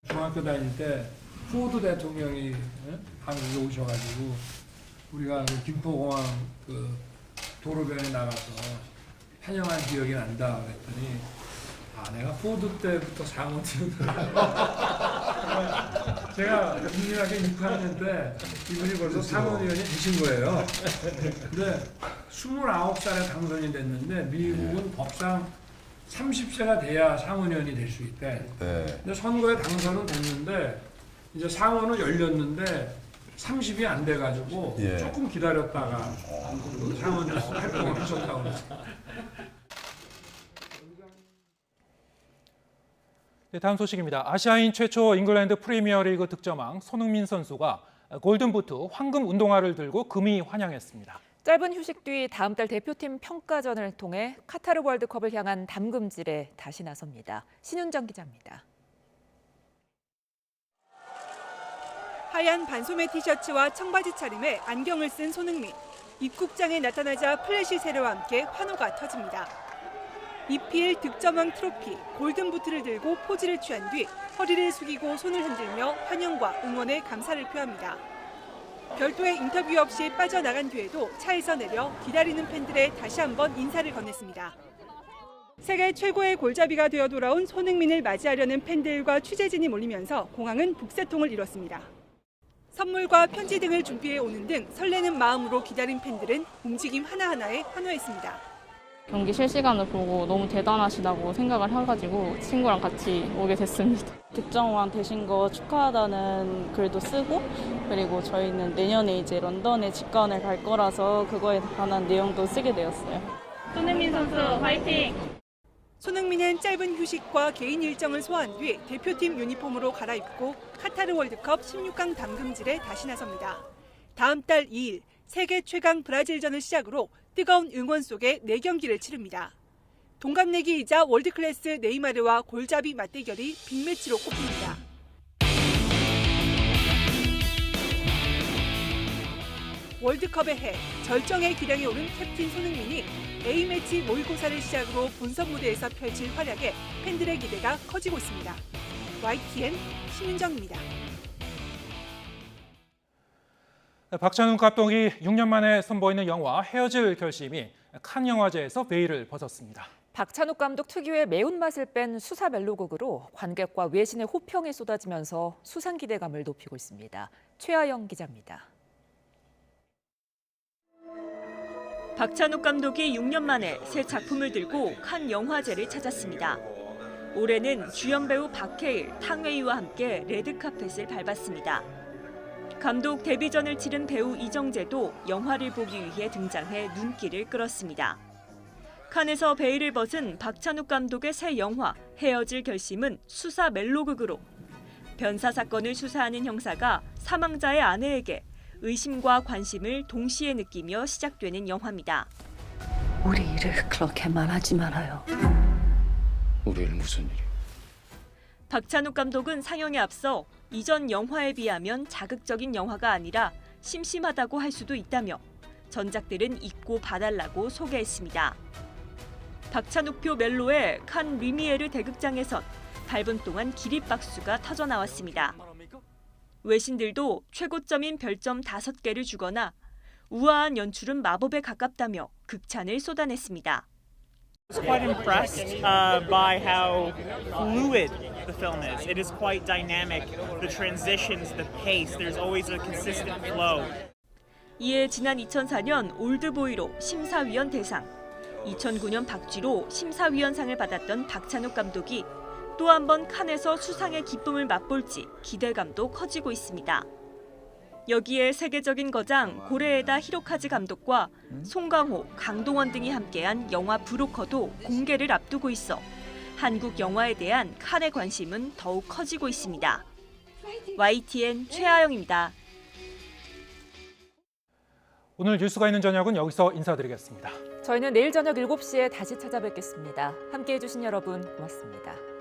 중학교 다닐 때 포드 대통령이 한국에 오셔가지고 우리가 그 김포공항 그 도로변에 나가서 환영한 기억이 난다 그랬더니 내가 포드 때부터 상원의원을 제가 국민학교 6학년 때 이분이 벌써 상원의원이 되신 거예요. 근데 29살에 당선이 됐는데 미국은 법상 30세가 돼야 상원의원이 될 수 있대. 근데 선거에 당선은 됐는데 이제 상원은 열렸는데 30이 안 돼가지고 조금 기다렸다가 상원을 활동을 하셨다고 그랬어요. 네, 다음 소식입니다. 아시아인 최초 잉글랜드 프리미어리그 득점왕 손흥민 선수가 골든부트 황금 운동화를 들고 금이 환영했습니다. 짧은 휴식 뒤 다음 달 대표팀 평가전을 통해 카타르 월드컵을 향한 담금질에 다시 나섭니다. 신윤정 기자입니다. 하얀 반소매 티셔츠와 청바지 차림에 안경을 쓴 손흥민. 입국장에 나타나자 플래시 세례와 함께 환호가 터집니다. EPL 득점왕 트로피 골든부트를 들고 포즈를 취한 뒤 허리를 숙이고 손을 흔들며 환영과 응원의 감사를 표합니다. 별도의 인터뷰 없이 빠져나간 뒤에도 차에서 내려 기다리는 팬들에 다시 한번 인사를 건넸습니다. 세계 최고의 골잡이가 되어 돌아온 손흥민을 맞이하려는 팬들과 취재진이 몰리면서 공항은 북새통을 이뤘습니다. 선물과 편지 등을 준비해 오는 등 설레는 마음으로 기다린 팬들은 움직임 하나하나에 환호했습니다. 경기 실시간을 보고 너무 대단하시다고 생각을 해가지고 친구랑 같이 오게 됐습니다. 득점왕 되신 거 축하하다는 글도 쓰고 그리고 저희는 내년에 이제 런던에 직관을 갈 거라서 그거에 관한 내용도 쓰게 되었어요. 손흥민 선수 화이팅! 손흥민은 짧은 휴식과 개인 일정을 소화한 뒤 대표팀 유니폼으로 갈아입고 카타르 월드컵 16강 담금질에 다시 나섭니다. 다음 달 2일 세계 최강 브라질전을 시작으로 뜨거운 응원 속에 4경기를 치릅니다. 동갑내기이자 월드클래스 네이마르와 골잡이 맞대결이 빅매치로 꼽힙니다. 월드컵의 해, 절정의 기량에 오른 캡틴 손흥민이 A매치 모의고사를 시작으로 본선 무대에서 펼칠 활약에 팬들의 기대가 커지고 있습니다. YTN 신윤정입니다. 박찬욱 감독이 6년 만에 선보이는 영화 헤어질 결심이 칸 영화제에서 베일을 벗었습니다. 박찬욱 감독 특유의 매운맛을 뺀 수사 멜로극으로 관객과 외신의 호평이 쏟아지면서 수상 기대감을 높이고 있습니다. 최하영 기자입니다. 박찬욱 감독이 6년 만에 새 작품을 들고 칸 영화제를 찾았습니다. 올해는 주연 배우 박해일, 탕웨이와 함께 레드카펫을 밟았습니다. 감독 데뷔전을 치른 배우 이정재도 영화를 보기 위해 등장해 눈길을 끌었습니다. 칸에서 베일을 벗은 박찬욱 감독의 새 영화 헤어질 결심은 수사 멜로극으로 변사 사건을 수사하는 형사가 사망자의 아내에게 의심과 관심을 동시에 느끼며 시작되는 영화입니다. 우리 일을 그렇게 말하지 말아요. 우리 일 무슨 일이? 박찬욱 감독은 상영에 앞서 이전 영화에 비하면 자극적인 영화가 아니라 심심하다고 할 수도 있다며 전작들은 잊고 봐달라고 소개했습니다. 박찬욱표 멜로의 칸 리미에르 대극장에선 8분 동안 기립박수가 터져나왔습니다. 외신들도 최고점인 별점 5개를 주거나 우아한 연출은 마법에 가깝다며 극찬을 쏟아냈습니다. I was quite impressed by how fluid the film is. It is quite dynamic. The transitions, the pace, there's always a consistent flow. 이에 지난 2004년 올드보이로 심사위원 대상, 2009년 박쥐로 심사위원상을 받았던 박찬욱 감독이 또 한 번 칸에서 수상의 기쁨을 맛볼지 기대감도 커지고 있습니다. 여기에 세계적인 거장 고레에다 히로카즈 감독과 송강호, 강동원 등이 함께한 영화 브로커도 공개를 앞두고 있어 한국 영화에 대한 칸의 관심은 더욱 커지고 있습니다. YTN 최아영입니다. 오늘 뉴스가 있는 저녁은 여기서 인사드리겠습니다. 저희는 내일 저녁 7시에 다시 찾아뵙겠습니다. 함께해 주신 여러분 고맙습니다.